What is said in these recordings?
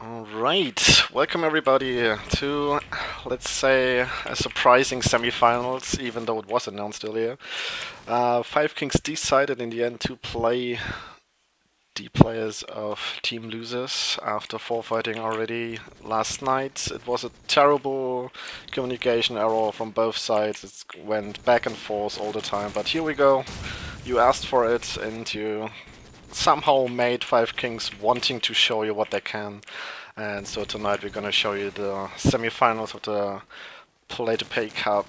Alright, welcome everybody to, let's say, a surprising semifinals, even though it was announced earlier. 5Kings decided in the end to play the players of Team Losers after forfeiting already last night. It was a terrible communication error from both sides. It went back and forth all the time, but here we go. You asked for it and you somehow made 5Kings wanting to show you what they can. And so tonight we're gonna show you the semifinals of the Play-to-Pay Cup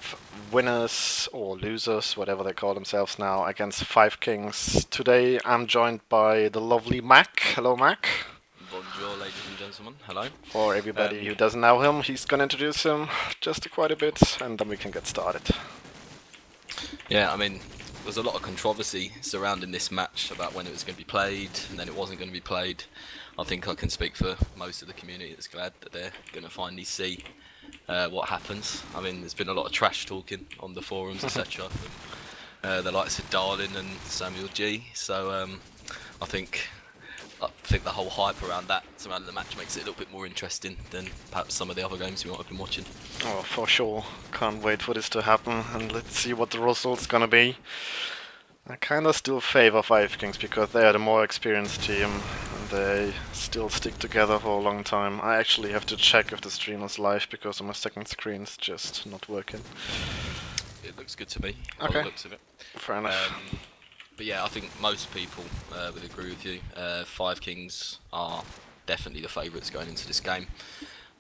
winners or losers, whatever they call themselves now, against 5Kings. Today I'm joined by the lovely Mac. Hello, Mac. Bonjour, ladies and gentlemen. Hello. For everybody who doesn't know him, he's gonna introduce him just quite a bit, and then we can get started. Yeah, I mean, there's a lot of controversy surrounding this match about when it was going to be played and then it wasn't going to be played. I think I can speak for most of the community that's glad that they're going to finally see what happens. I mean, there's been a lot of trash talking on the forums, etc. from the likes of Darlin and Samuel G. So I think the whole hype around that, surrounding the match, makes it a little bit more interesting than perhaps some of the other games we might have been watching. Oh, for sure. Can't wait for this to happen, and let's see what the result's gonna be. I kinda still favor 5Kings because they are the more experienced team, and they still stick together for a long time. I actually have to check if the stream is live because my second screen's just not working. It looks good to me, Okay. by the looks of it. Fair enough. But yeah, I think most people would agree with you. 5Kings are definitely the favourites going into this game.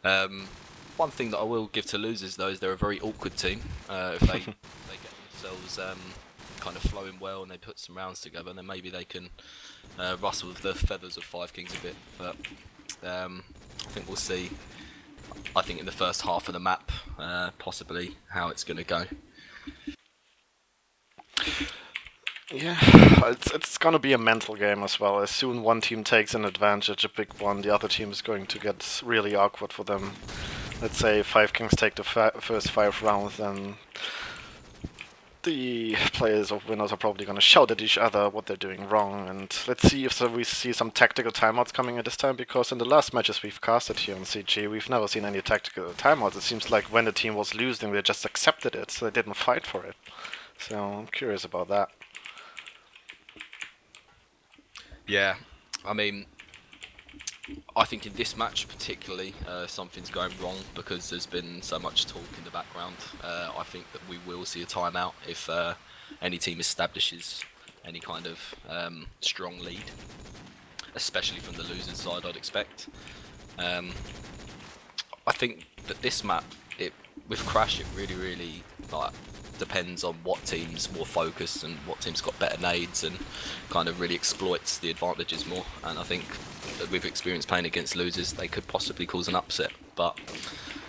One thing that I will give to losers though is they're a very awkward team. If they get themselves kind of flowing well and they put some rounds together, then maybe they can rustle the feathers of 5Kings a bit. But I think we'll see. I think in the first half of the map, possibly how it's going to go. Yeah, it's gonna be a mental game as well. As soon one team takes an advantage, a big one, the other team is going to get really awkward for them. Let's say 5Kings take the first 5 rounds, then the players of winners are probably gonna shout at each other what they're doing wrong. And let's see if we see some tactical timeouts coming at this time, because in the last matches we've casted here on CG, we've never seen any tactical timeouts. It seems like when the team was losing, they just accepted it, so they didn't fight for it. So I'm curious about that. Yeah, I mean, I think in this match particularly, something's going wrong because there's been so much talk in the background. I think that we will see a timeout if any team establishes any kind of strong lead, especially from the losers' side, I'd expect. I think that this map, with Crash, it really depends on what team's more focused and what team's got better nades and kind of really exploits the advantages more. And I think that with experience playing against losers, they could possibly cause an upset. But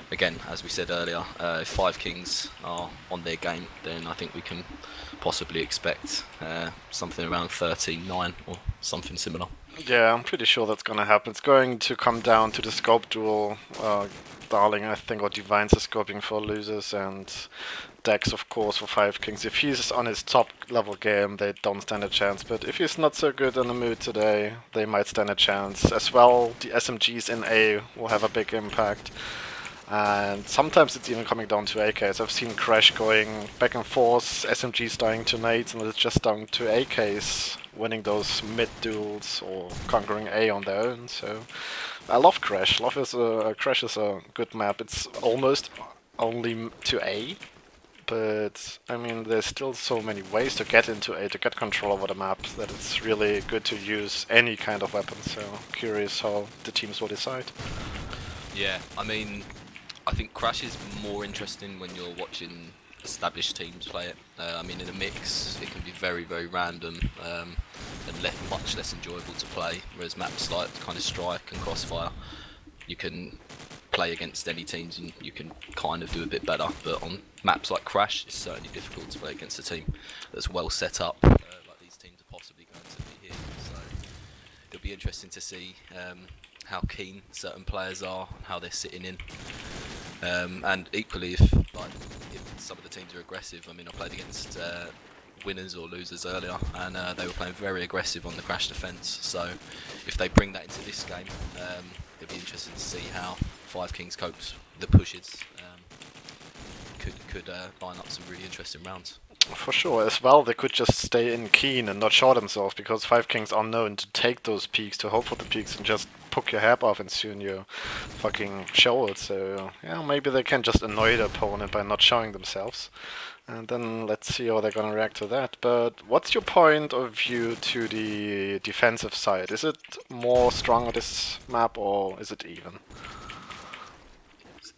again, as we said earlier, if 5Kings are on their game, then I think we can possibly expect something around 13-9 or something similar. Yeah, I'm pretty sure that's gonna happen. It's going to come down to the scope duel. Darling, I think, or Divine's is scoping for losers, and Dex, of course, for 5Kings. If he's on his top level game, they don't stand a chance. But if he's not so good in the mood today, they might stand a chance. As well, the SMGs in A will have a big impact. And sometimes it's even coming down to AKs. I've seen Crash going back and forth, SMGs dying to nades, and it's just down to AKs winning those mid duels or conquering A on their own. So I love Crash. Crash is a good map. It's almost only to A, but I mean there's still so many ways to get into A, to get control over the map, that it's really good to use any kind of weapon. So curious how the teams will decide. Yeah, I mean, I think Crash is more interesting when you're watching established teams play it. I mean, in a mix, it can be very random and much less enjoyable to play. Whereas maps like kind of Strike and Crossfire, you can play against any teams and you can kind of do a bit better. But on maps like Crash, it's certainly difficult to play against a team that's well set up, like these teams are possibly going to be here. So it'll be interesting to see how keen certain players are and how they're sitting in. And equally, if some of the teams are aggressive. I mean, I played against winners or losers earlier, and they were playing very aggressive on the Crash defence. So if they bring that into this game, it'll be interesting to see how 5Kings copes the pushes. Could line up some really interesting rounds. For sure, as well, they could just stay in keen and not show themselves, because 5Kings are known to take those peaks, to hope for the peaks, and just poke your head off and soon you fucking show it. So, yeah, maybe they can just annoy the opponent by not showing themselves. And then let's see how they're gonna react to that. But what's your point of view to the defensive side? Is it more strong on this map, or is it even?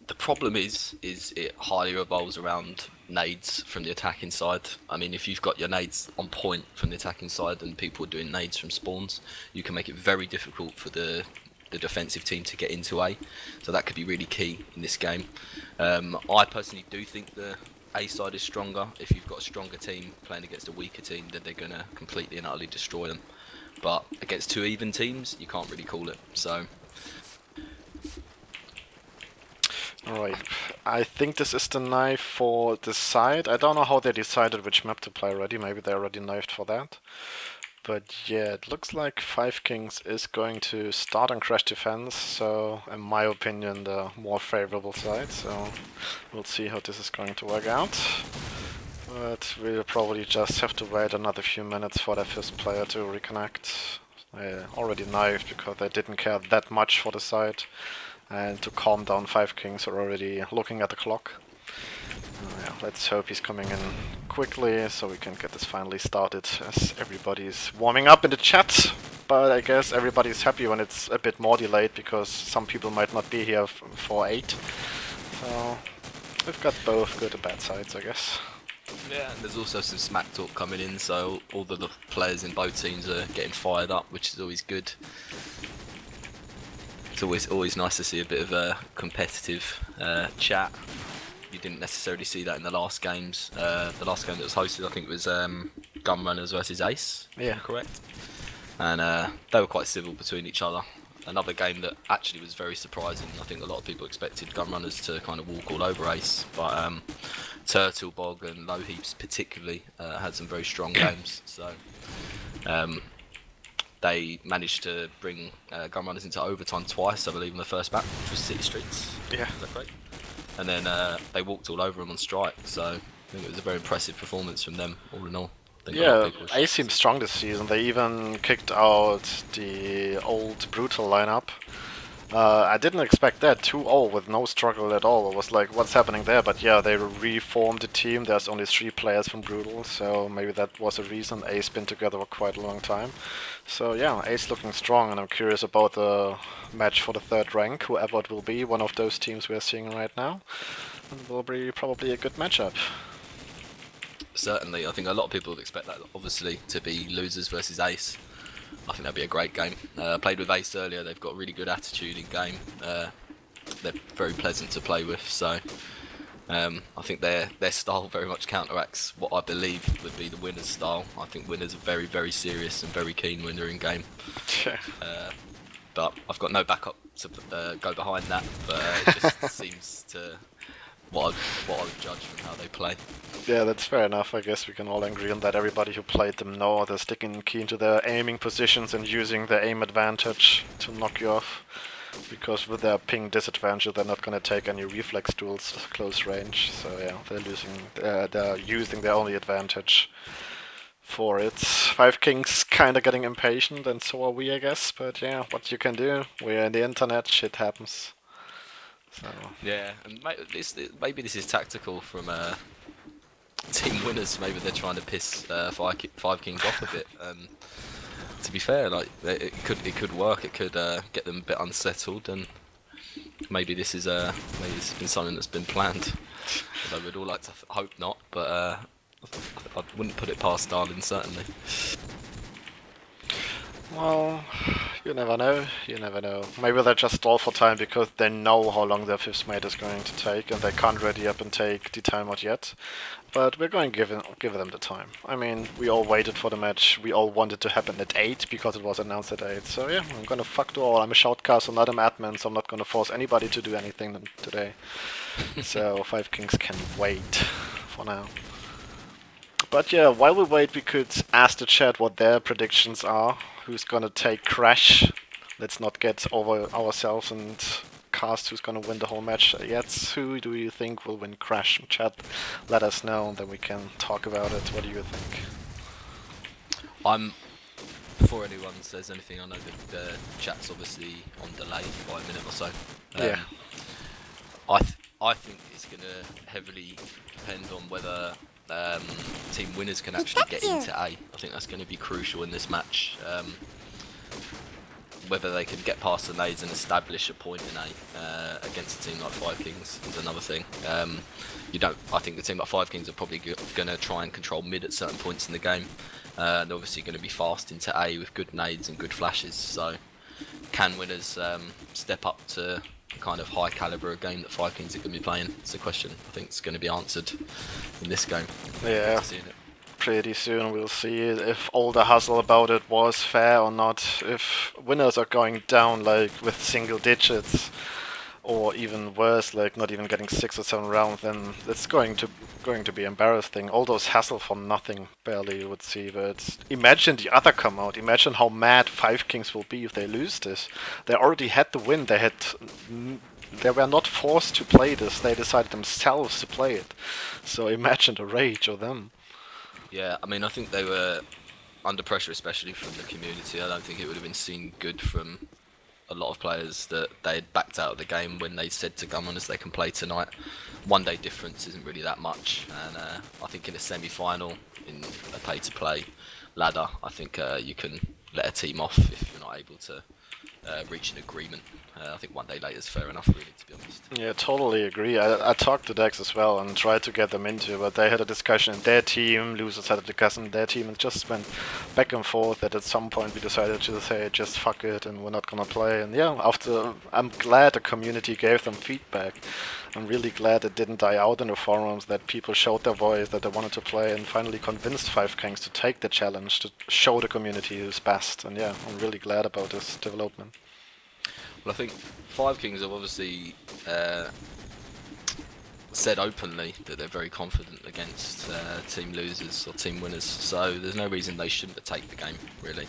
The problem is it highly revolves around nades from the attacking side. I mean, if you've got your nades on point from the attacking side and people are doing nades from spawns, you can make it very difficult for the defensive team to get into A. So that could be really key in this game. I personally do think the A side is stronger. If you've got a stronger team playing against a weaker team, then they're going to completely and utterly destroy them. But against two even teams, you can't really call it. So. Alright, I think this is the knife for this side. I don't know how they decided which map to play already, maybe they already knifed for that. But yeah, it looks like 5Kings is going to start on crash defense, so in my opinion the more favorable side, so we'll see how this is going to work out. But we'll probably just have to wait another few minutes for the first player to reconnect. They already knifed because they didn't care that much for the side. And to calm down 5Kings are already looking at the clock. Yeah, let's hope he's coming in quickly so we can get this finally started, as everybody's warming up in the chat. But I guess everybody's happy when it's a bit more delayed, because some people might not be here for 8. So we've got both good and bad sides, I guess. Yeah, and there's also some smack talk coming in, so all the players in both teams are getting fired up, which is always good. It's always nice to see a bit of a competitive chat. You didn't necessarily see that in the last games. The last game that was hosted, I think, was Gunrunners versus Ace. Yeah, correct. And they were quite civil between each other. Another game that actually was very surprising. I think a lot of people expected Gunrunners to kind of walk all over Ace, but Turtle Bog and Low Heaps particularly had some very strong games. So. They managed to bring Gunrunners into overtime twice, I believe, in the first match, which was City Streets. Yeah. Is that correct? And then they walked all over them on strike, so I think it was a very impressive performance from them, all in all. Yeah, Ace seems strong this season. They even kicked out the old Brutal lineup. I didn't expect that, 2-0 with no struggle at all. It was like, what's happening there? But yeah, they reformed the team. There's only 3 players from Brutal, so maybe that was a reason. Ace been together for quite a long time. So yeah, Ace looking strong, and I'm curious about the match for the 3rd rank, whoever it will be, one of those teams we're seeing right now. It will be probably a good matchup. Certainly, I think a lot of people would expect that, obviously, to be losers versus Ace. I think that'd be a great game. Played with Ace earlier, they've got a really good attitude in game. They're very pleasant to play with, so I think their style very much counteracts what I believe would be the winner's style. I think winner's a very, very serious and very keen winner in game. But I've got no backup to go behind that, but it just seems to what I would judge from how they play. Yeah, that's fair enough. I guess we can all agree on that. Everybody who played them know they're sticking keen to their aiming positions and using their aim advantage to knock you off. Because with their ping disadvantage, they're not going to take any reflex duels close range. So yeah, they're using their only advantage for it. 5Kings kind of getting impatient, and so are we, I guess. But yeah, what you can do? We're in the internet. Shit happens. So. Yeah, and maybe this is tactical from team winners. Maybe they're trying to piss 5Kings off a bit. To be fair, like it could work. It could get them a bit unsettled, and maybe this is maybe this has been something that's been planned. Although we'd all like to hope not, but I wouldn't put it past Darlin, certainly. Well, you never know, you never know. Maybe they just stall for time because they know how long their 5th mate is going to take, and they can't ready up and take the timeout yet. But we're going to give them the time. I mean, we all waited for the match, we all wanted to happen at 8 because it was announced at 8. So yeah, I'm gonna fuck to all. I'm a shoutcaster, not an admin, so I'm not gonna force anybody to do anything today. So 5Kings can wait for now. But yeah, while we wait, we could ask the chat what their predictions are. Who's gonna take Crash? let's not get over ourselves and cast who's gonna win the whole match yet. Who do you think will win Crash? Chat, let us know, and then we can talk about it. What do you think? Before anyone says anything, I know that the chat's obviously on delay by a minute or so. Yeah. I think it's going to heavily depend on whether team winners can actually get into A. I think that's going to be crucial in this match. Whether they can get past the nades and establish a point in A against a team like 5Kings is another thing. I think the team like 5Kings are probably going to try and control mid at certain points in the game. They're obviously going to be fast into A with good nades and good flashes. So, can winners step up to the kind of high caliber game that 5Kings are going to be playing? It's a question I think it's going to be answered in this game. Yeah. Pretty soon we'll see if all the hustle about it was fair or not. If winners are going down like with single digits, or even worse, like not even getting 6 or 7 rounds, then it's going to be embarrassing. All those hassle for nothing, barely you would see. But imagine the other come out. Imagine how mad 5Kings will be if they lose this. They already had the win. They were not forced to play this. They decided themselves to play it. So imagine the rage of them. Yeah, I mean, I think they were under pressure, especially from the community. I don't think it would have been seen good from a lot of players that they had backed out of the game when they said to come on as they can play tonight. 1 day difference isn't really that much, and I think in a semi-final, in a pay-to-play ladder, I think you can let a team off if you're not able to reach an agreement. I think 1 day later is fair enough, really, to be honest. Yeah, totally agree. I talked to Dex as well and tried to get them into, but they had a discussion in their team, losers had a discussion in their team, and just went back and forth that at some point we decided to say, just fuck it, and we're not gonna play. And yeah, I'm glad the community gave them feedback. I'm really glad it didn't die out in the forums, that people showed their voice, that they wanted to play, and finally convinced 5Kings to take the challenge, to show the community who's best. And yeah, I'm really glad about this development. Well, I think 5Kings have obviously said openly that they're very confident against team losers or team winners, so there's no reason they shouldn't have taken the game, really.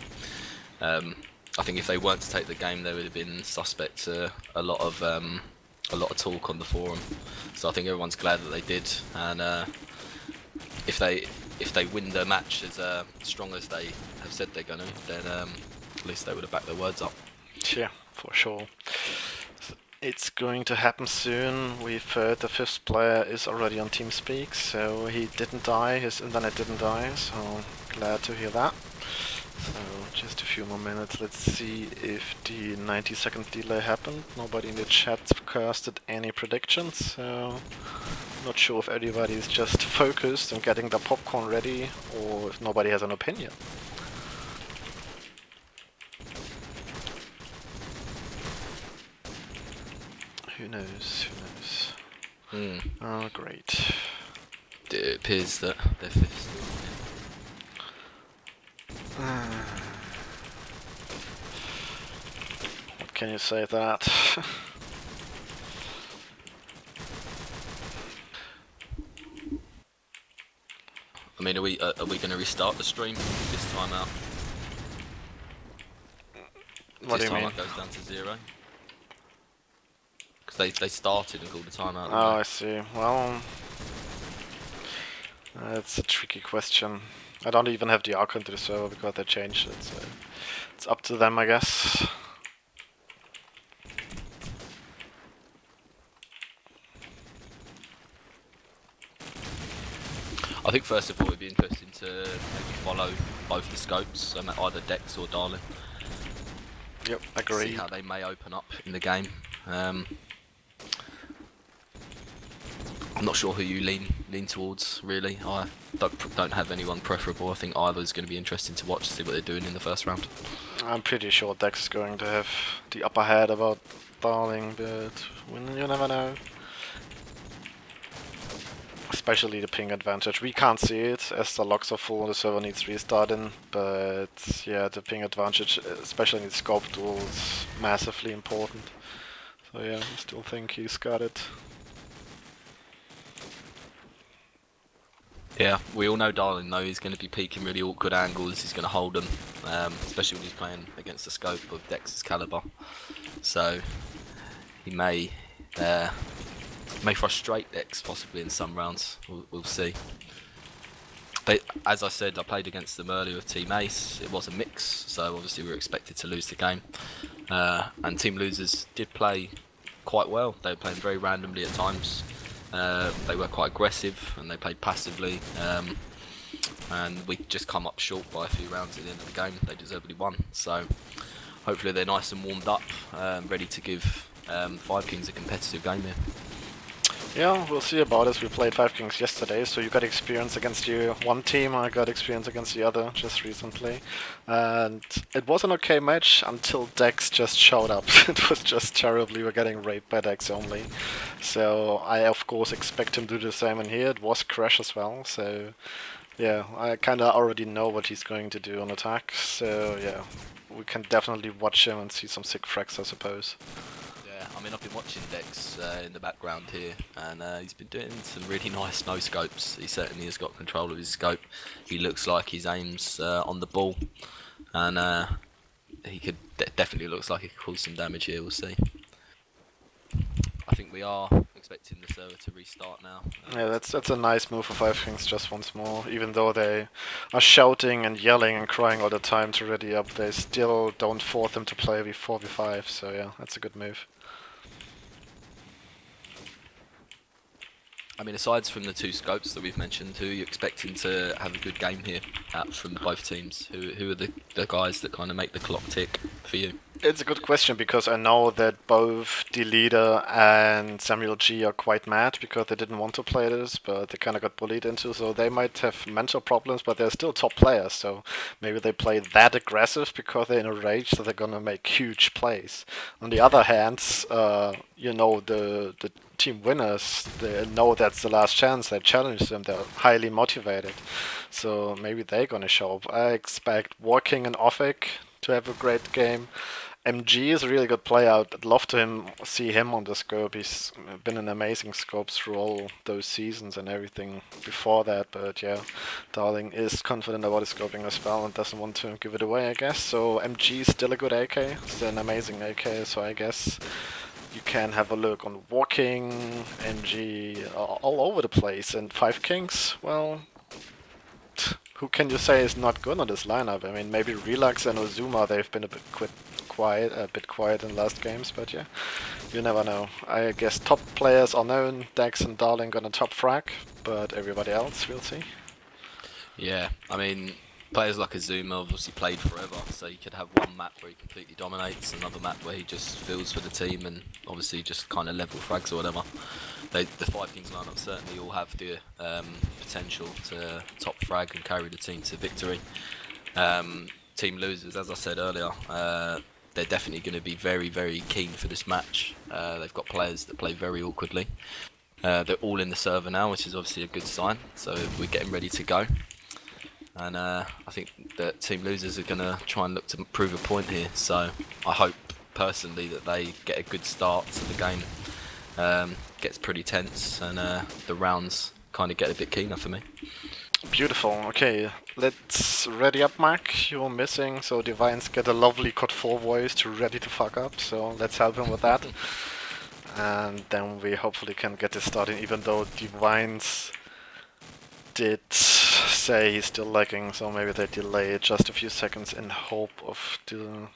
I think if they weren't to take the game, they would have been suspect to a lot of talk on the forum. So I think everyone's glad that they did, and if they win the match as strong as they have said they're going to, then at least they would have backed their words up. Yeah, for sure. It's going to happen soon. We've heard the 5th player is already on TeamSpeak, so he didn't die, his internet didn't die, so glad to hear that. So just a few more minutes, let's see if the 90-second delay happened. Nobody in the chat casted any predictions, so not sure if everybody is just focused on getting the popcorn ready, or if nobody has an opinion. Who knows, who knows. Oh, great. It appears that they're 5th still. What can you say to that? I mean, are we going to restart the stream this time out? What do you mean? This time out goes down to 0. Because they started and called the timeout. Oh, I see. Well, it's a tricky question. I don't even have the archon to the server because they changed it, so it's up to them, I guess. I think first of all it'd be interesting to maybe follow both the scopes, so either Dex or Darling. Yep, agree. See how they may open up in the game. I'm not sure who you lean towards, really. I don't have anyone preferable. I think either's going to be interesting to watch, to see what they're doing in the first round. I'm pretty sure Dex is going to have the upper hand about Darling, but you never know. Especially the ping advantage. We can't see it as the locks are full and the server needs restarting, but yeah, the ping advantage, especially in the scope duel, is massively important. So yeah, I still think he's got it. Yeah, we all know Darling though he's going to be peeking really awkward angles. He's going to hold them, especially when he's playing against the scope of Dex's caliber. So he may frustrate Dex possibly in some rounds. We'll see. But as I said, I played against them earlier with Team Ace. It was a mix, so obviously we were expected to lose the game. And Team Losers did play quite well. They were playing very randomly at times. They were quite aggressive and they played passively. And we just come up short by a few rounds at the end of the game. They deservedly won. So hopefully they're nice and warmed up, ready to give 5Kings a competitive game here. Yeah, we'll see about this. We played 5Kings yesterday, so you got experience against one team, I got experience against the other just recently. And it was an okay match until Dex just showed up. It was just terrible. We were getting raped by Dex only. So I of course expect him to do the same in here. It was Crash as well, so yeah, I kinda already know what he's going to do on attack. So yeah, we can definitely watch him and see some sick frags, I suppose. Yeah, I mean, I've been watching Dex in the background here, and he's been doing some really nice no scopes. He certainly has got control of his scope. He looks like his aim's on the ball, and he could definitely looks like he could cause some damage here. We'll see. I think we are expecting the server to restart now. Yeah, that's a nice move for 5Kings just once more. Even though they are shouting and yelling and crying all the time to ready up, they still don't force them to play v4v5. So yeah, that's a good move. I mean, aside from the two scopes that we've mentioned, who are you expecting to have a good game here from both teams? Who are the guys that kind of make the clock tick for you? It's a good question because I know that both the leader and Samuel G are quite mad because they didn't want to play this, but they kind of got bullied into, so they might have mental problems, but they're still top players, so maybe they play that aggressive because they're in a rage, so they're gonna make huge plays. On the other hand, you know, the team winners, they know that's the last chance, they challenge them, they're highly motivated, so maybe they're gonna show up. I expect Walking and Offic to have a great game. MG is a really good player. I'd love to see him on the scope. He's been an amazing scope through all those seasons and everything before that. But yeah, Darling is confident about his scoping as well and doesn't want to give it away, I guess. So MG is still a good AK. Still an amazing AK. So I guess you can have a look on Walking, MG, all over the place. And 5Kings, well, who can you say is not good on this lineup? I mean, maybe Relax and Ozuma, they've been a bit quiet in the last games, but yeah, you never know. I guess top players are known. Dex and Darling gonna top frag, but everybody else, we'll see. Yeah, I mean, players like Azuma obviously played forever, so you could have one map where he completely dominates, another map where he just feels for the team and obviously just kind of level frags or whatever. The 5Kings lineup certainly all have the potential to top frag and carry the team to victory. Team Losers, as I said earlier, they're definitely going to be very, very keen for this match. They've got players that play very awkwardly. They're all in the server now, which is obviously a good sign, so we're getting ready to go. And I think that Team Losers are going to try and look to prove a point here, so I hope personally that they get a good start to the game. Gets pretty tense and the rounds kind of get a bit keener for me. Beautiful. Okay, let's ready up, Mark. You're missing, so Divines get a lovely Code 4 voice to ready to fuck up, so let's help him with that. And then we hopefully can get this started, even though Divines did say he's still lagging, so maybe they delay it just a few seconds in hope of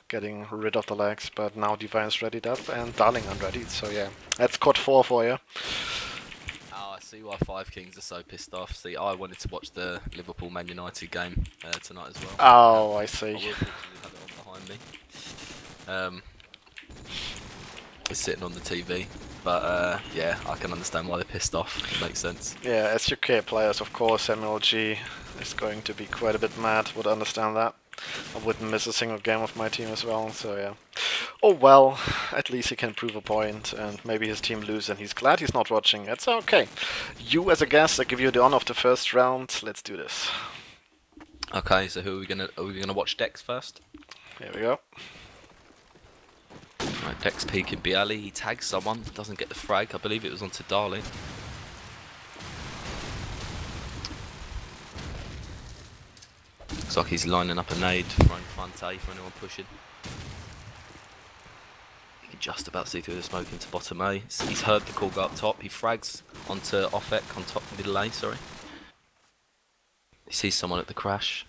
getting rid of the lags. But now Divines readied up and Darling unready, so yeah, that's Code 4 for you. Oh, I see why 5Kings are so pissed off. See, I wanted to watch the Liverpool Man United game tonight as well. Oh, I see. I will fortunately have it on behind me. It's sitting on the TV. But yeah, I can understand why they're pissed off. It makes sense. Yeah, as UK players, of course, MLG is going to be quite a bit mad. Would understand that. I wouldn't miss a single game of my team as well, so yeah. Oh well, at least he can prove a point, and maybe his team lose, and he's glad he's not watching. It's okay. You as a guest, I give you the honor of the first round. Let's do this. Okay, so are we gonna watch Dex first? Here we go. Right, Dex peeking Bialy, he tags someone, doesn't get the frag, I believe it was onto Darling. like he's lining up a nade, throwing front A for anyone pushing. You can just about see through the smoke into bottom A. He's heard the call go up top. He frags onto off-ec on top middle A, sorry. He sees someone at the crash.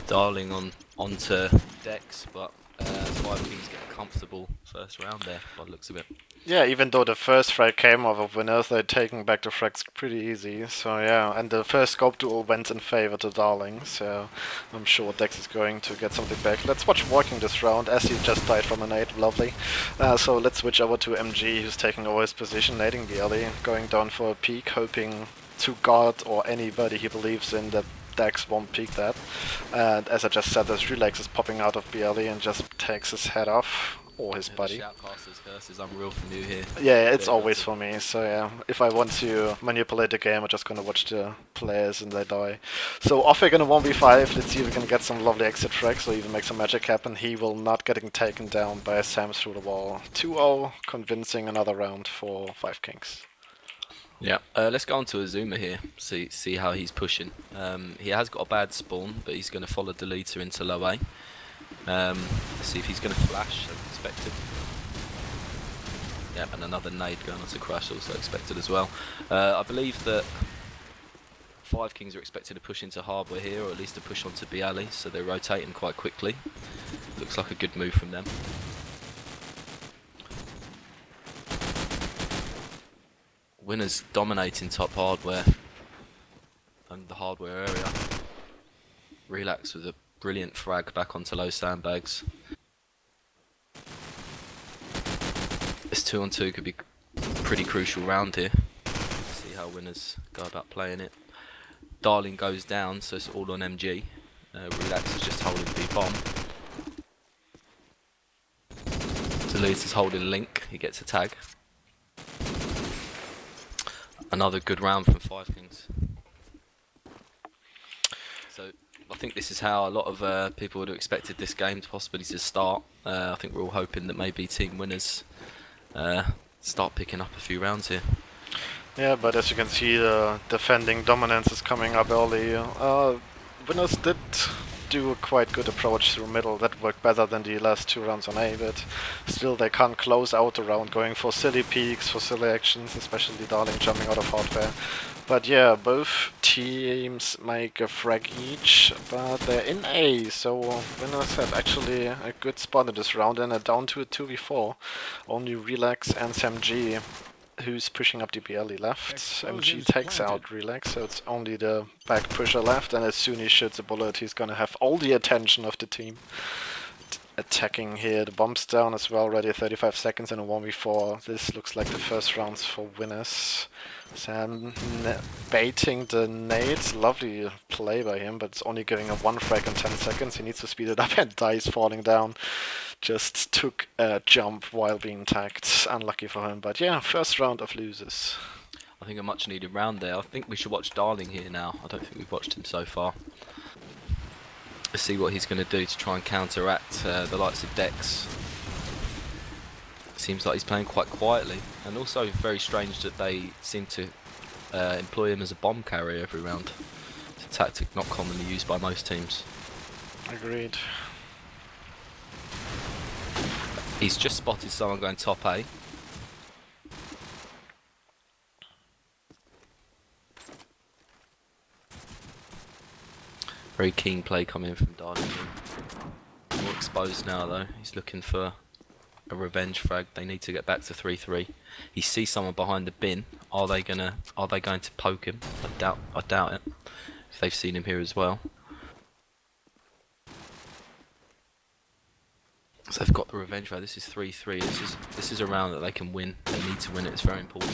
Darling onto Dex, but 5Kings get a comfortable first round there by the looks of it. Yeah, even though the first frag came off of winners, they're taking back the frags pretty easy. So yeah, and the first scope duel went in favor to Darling, so I'm sure Dex is going to get something back. Let's watch Walking this round, as he just died from a nade, lovely. So let's switch over to MG, who's taking over his position, nading BLE, going down for a peek, hoping to God or anybody he believes in that Dex won't peek that. And as I just said, this Relax is popping out of BLE and just takes his head off. Or his buddy. Shoutcaster's curse is unreal from you here. Yeah, it's always for me, so yeah. If I want to manipulate the game, I'm just gonna watch the players and they die. So off in a 1v5, let's see if we can get some lovely exit tracks or even make some magic happen. He will not getting taken down by Sam through the wall. 2-0, convincing another round for 5Kings. Yeah, let's go on to Azuma here, see how he's pushing. He has got a bad spawn, but he's going to follow Deleter into low A. Let's see if he's going to flash, as expected. Yep, and another nade going on to crash, also expected as well. I believe that 5Kings are expected to push into hardware here, or at least to push onto Bialy, so they're rotating quite quickly. Looks like a good move from them. Winners dominating top hardware and the hardware area. Relax with a brilliant frag back onto low sandbags. This 2-on-2 could be a pretty crucial round here. See how winners go about playing it. Darling goes down, so it's all on MG. Relax is just holding B-bomb. Delete is holding Link, he gets a tag. Another good round from 5Kings. So I think this is how a lot of people would have expected this game to possibly to start. I think we're all hoping that maybe team winners start picking up a few rounds here. Yeah, but as you can see, the defending dominance is coming up early. Winners did do a quite good approach through middle. That worked better than the last 2 rounds on A, but still they can't close out the round, going for silly peaks, for silly actions, especially Darling jumping out of hardware. But yeah, both teams make a frag each, but they're in A, so winners have actually a good spot in this round and are down to a 2v4. Only Relax and SamG who's pushing up the BLE left. MG takes out Relax, so it's only the back pusher left, and as soon as he shoots a bullet, he's gonna have all the attention of the team. Attacking here, the bomb's down as well, already 35 seconds in a 1v4. This looks like the first rounds for winners. Sam baiting the nades, lovely play by him, but it's only giving him 1 frag in 10 seconds. He needs to speed it up and dies falling down. Just took a jump while being tagged. Unlucky for him, but yeah, first round of losers. I think a much needed round there. I think we should watch Darling here now. I don't think we've watched him so far. Let's see what he's going to do to try and counteract the likes of Dex. Seems like he's playing quite quietly, and also very strange that they seem to employ him as a bomb carrier every round. It's a tactic not commonly used by most teams. Agreed. He's just spotted someone going top A. Very keen play coming from Darling. More exposed now though. He's looking for a revenge frag. They need to get back to 3-3. He sees someone behind the bin. Are they going to poke him? I doubt it. If they've seen him here as well. So they've got the revenge frag. This is 3-3. This is a round that they can win. They need to win it. It's very important.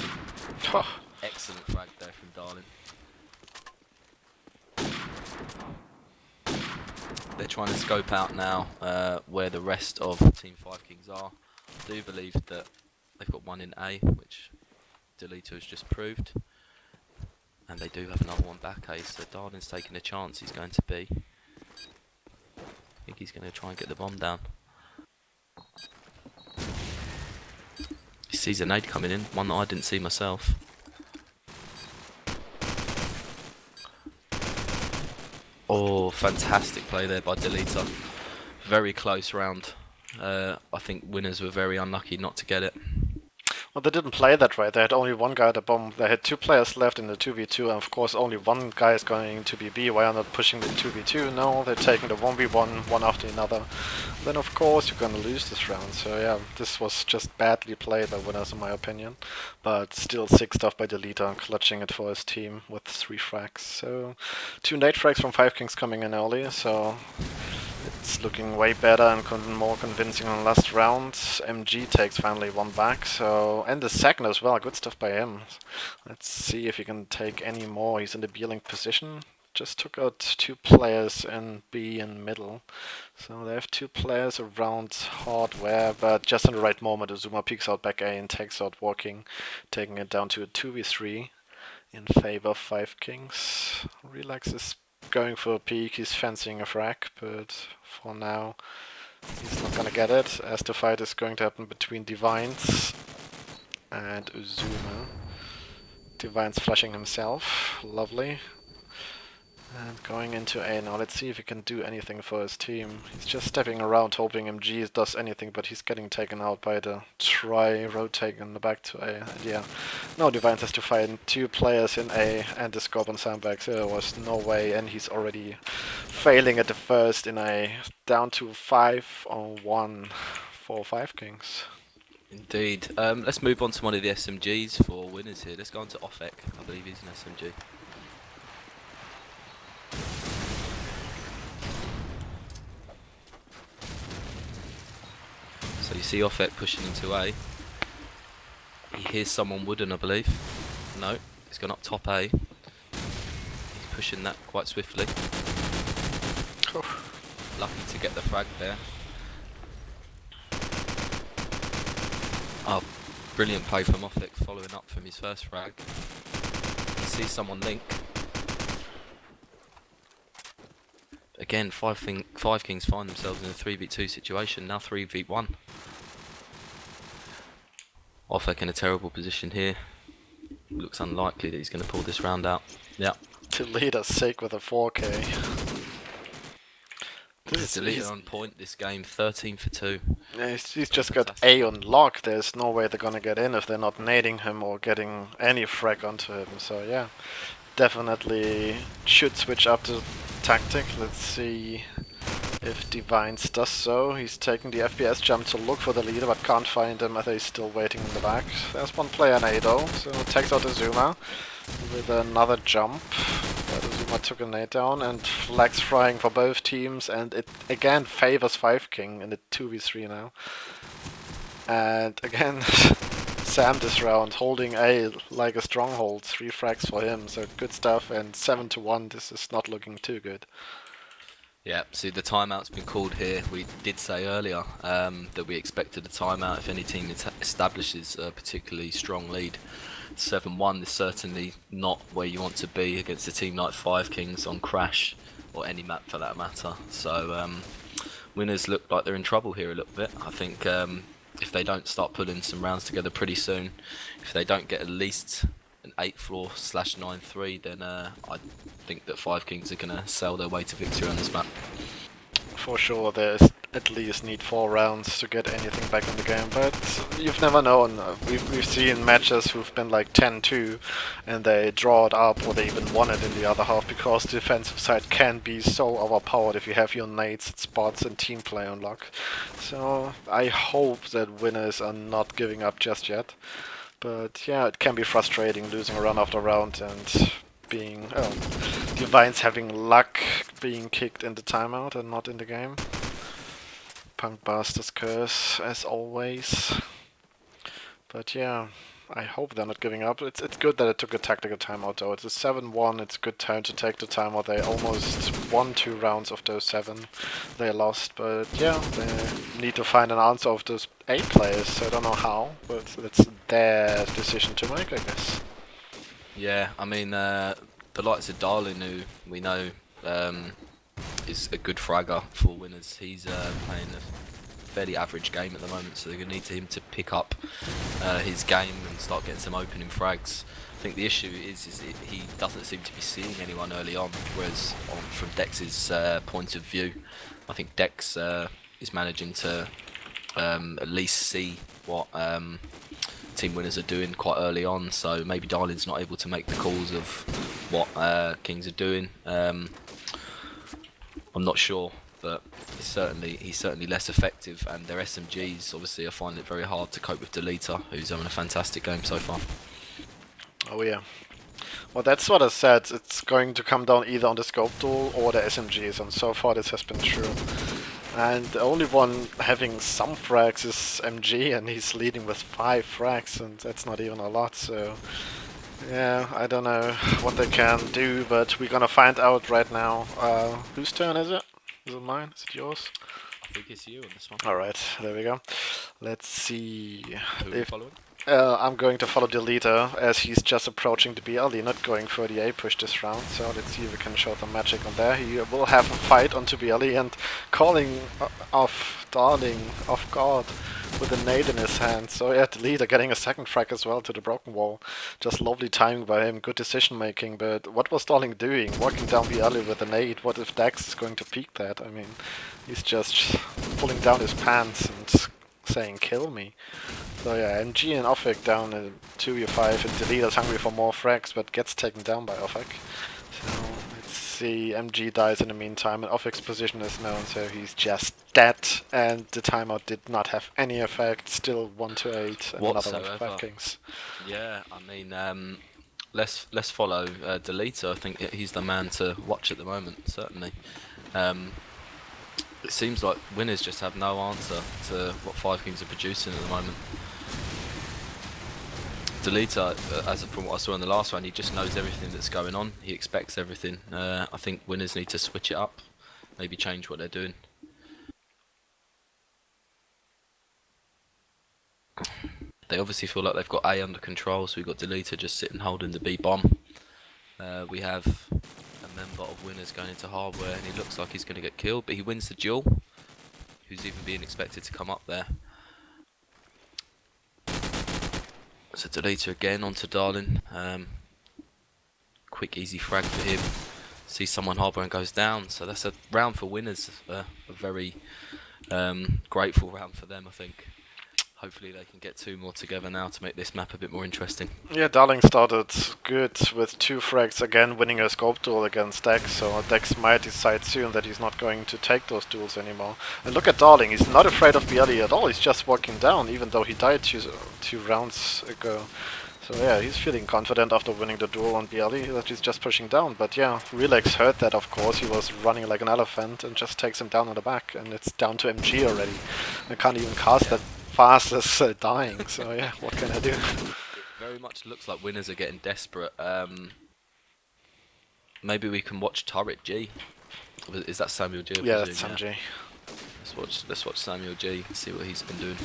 Excellent frag there from Darling. They're trying to scope out now where the rest of Team 5Kings are. I do believe that they've got one in A, which Deleter has just proved. And they do have another one back A, so Darling's taking a chance. He's going to B. I think he's going to try and get the bomb down. He sees a nade coming in, one that I didn't see myself. Oh, fantastic play there by Delita. Very close round. I think winners were very unlucky not to get it. Well, they didn't play that right. They had only one guy at the bomb. They had 2 players left in the 2v2, and of course only one guy is going to be B. Why are not pushing the 2v2? No, they're taking the 1v1, one after another. Then of course you're gonna lose this round. So yeah, this was just badly played by winners in my opinion. But still sick stuff by Delita, clutching it for his team with 3 frags. So 2 nade frags from 5Kings coming in early, so it's looking way better and more convincing on last round. MG takes finally 1 back, so and the second as well. Good stuff by him. Let's see if he can take any more. He's in the B-link position. Just took out 2 players in B and middle. So they have 2 players around hardware, but just in the right moment, Azuma peeks out back A and takes out Walking, taking it down to a 2v3 in favor of 5Kings. Relax is going for a peek, he's fancying a frag, but for now he's not gonna get it, as the fight is going to happen between Divines and Uzuma. Divines flashing himself, lovely. And going into A now, let's see if he can do anything for his team. He's just stepping around hoping MG does anything, but he's getting taken out by the rotate in the back to A. And yeah, now Divines has to find 2 players in A and the scope on sandbags. There was no way, and he's already failing at the first in A. Down to 5-1 for 5Kings. Indeed. Let's move on to one of the SMGs for winners here. Let's go on to Offek. I believe he's an SMG. So you see Offek pushing into A. He hears someone wooden, I believe. No, he's gone up top A. He's pushing that quite swiftly. Lucky to get the frag there. Oh, brilliant play from Offek, following up from his first frag. You see someone link. Again, 5Kings find themselves in a 3v2 situation, now 3v1. Offek in a terrible position here. Looks unlikely that he's going to pull this round out. Yeah. To lead us sick with a 4K. Delita on point this game, 13 for 2. Yeah, he's just got A on lock. There's no way they're gonna get in if they're not nading him or getting any frag onto him. So yeah, definitely should switch up the tactic. Let's see if Divines does so. He's taking the FPS jump to look for the leader, but can't find him as he's still waiting in the back. There's 1 player in A though, so takes out Azuma with another jump. But Azuma took a nade down and flags flying for both teams, and it again favors 5King in the 2v3 now. And again, Sam this round holding A like a stronghold, 3 frags for him, so good stuff. And 7-1, this is not looking too good. Yeah, see the timeout's been called here. We did say earlier that we expected a timeout if any team establishes a particularly strong lead. 7-1 is certainly not where you want to be against a team like 5Kings on Crash, or any map for that matter. So winners look like they're in trouble here a little bit. I think if they don't start putting some rounds together pretty soon, if they don't get at least an 8 floor /9-3, then I think that 5Kings are going to sell their way to victory on this map. For sure, there's at least need 4 rounds to get anything back in the game, but you've never known. We've seen matches who've been like 10-2 and they draw it up, or they even won it in the other half, because the defensive side can be so overpowered if you have your nades, spots and team play on lock. So I hope that winners are not giving up just yet. But yeah, it can be frustrating losing round after round and being Divines having luck being kicked in the timeout and not in the game. Punk Bastard's curse as always. But yeah, I hope they're not giving up. It's good that it took a tactical timeout though. It's a 7-1, it's a good time to take the timeout. They almost won 2 rounds of those 7 they lost, but yeah, they need to find an answer of those 8 players. I don't know how, but it's their decision to make, I guess. Yeah, I mean, the likes of Darlin, who we know is a good fragger for winners, he's playing a fairly average game at the moment, so they're going to need him to pick up his game and start getting some opening frags. I think the issue is he doesn't seem to be seeing anyone early on, whereas from Dex's point of view, I think Dex is managing to at least see what team winners are doing quite early on, so maybe Darlin's not able to make the calls of what Kings are doing. I'm not sure, but he's certainly less effective, and their SMGs obviously are finding it very hard to cope with Deleter, who's having a fantastic game so far. Oh yeah. Well, that's what I said. It's going to come down either on the scope duel or the SMGs, and so far this has been true. And the only one having some frags is MG, and he's leading with 5 frags, and that's not even a lot, so... Yeah, I don't know what they can do, but we're gonna find out right now. Whose turn is it? Is it mine? Is it yours? I think it's you on this one. Alright, there we go. Let's see... Who are you following? I'm going to follow the leader as he's just approaching the BLE, not going for the A push this round. So let's see if we can show some magic on there. He will have a fight onto BLE and calling off Darling off guard with a nade in his hand. So yeah, the leader getting a second frag as well to the broken wall. Just lovely timing by him, good decision making. But what was Darling doing? Walking down BLE with a nade. What if Dax is going to peek that? I mean, he's just pulling down his pants and saying kill me. So yeah, MG and Offic down in 2v5, and the leader's hungry for more frags, but gets taken down by Offic. So let's see, MG dies in the meantime, and Offic's position is known, so he's just dead, and the timeout did not have any effect, still 1-8, and another one for 5Kings. Yeah, I mean, let's follow Deleter. I think he's the man to watch at the moment, certainly. It seems like winners just have no answer to what 5Kings are producing at the moment. Deleter, from what I saw in the last round, he just knows everything that's going on. He expects everything. I think winners need to switch it up, maybe change what they're doing. They obviously feel like they've got A under control, so we've got Deleter just sitting holding the B bomb. We have a member of winners going into hardware, and he looks like he's going to get killed, but he wins the duel. Who's even being expected to come up there? So Deleter again onto Darlin. Quick easy frag for him. Sees someone hardware and goes down. So that's a round for winners. A very grateful round for them, I think. Hopefully they can get 2 more together now to make this map a bit more interesting. Yeah, Darling started good with 2 frags again, winning a scope duel against Dex, so Dex might decide soon that he's not going to take those duels anymore. And look at Darling, he's not afraid of BLE at all, he's just walking down, even though he died two rounds ago. So yeah, he's feeling confident after winning the duel on BLE that he's just pushing down. But yeah, Relax heard that, of course. He was running like an elephant and just takes him down on the back. And it's down to MG already. I can't even cast that fast as dying. So yeah, what can I do? It very much looks like winners are getting desperate. Maybe we can watch Turret G. Is that Samuel G? Yeah, that's Sam G. Let's watch Samuel G. See what he's been doing.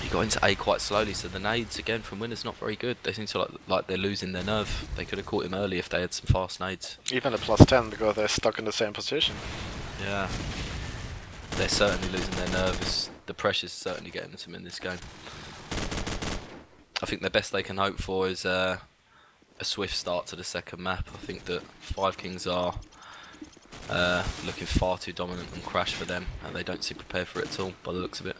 He got into A quite slowly, so the nades again from winners not very good. They seem to like they're losing their nerve. They could have caught him early if they had some fast nades. Even a +10 because they're stuck in the same position. Yeah, they're certainly losing their nerve. The pressure's certainly getting to them in this game. I think the best they can hope for is a swift start to the second map. I think that 5Kings are looking far too dominant and crash for them, and they don't seem prepared for it at all by the looks of it.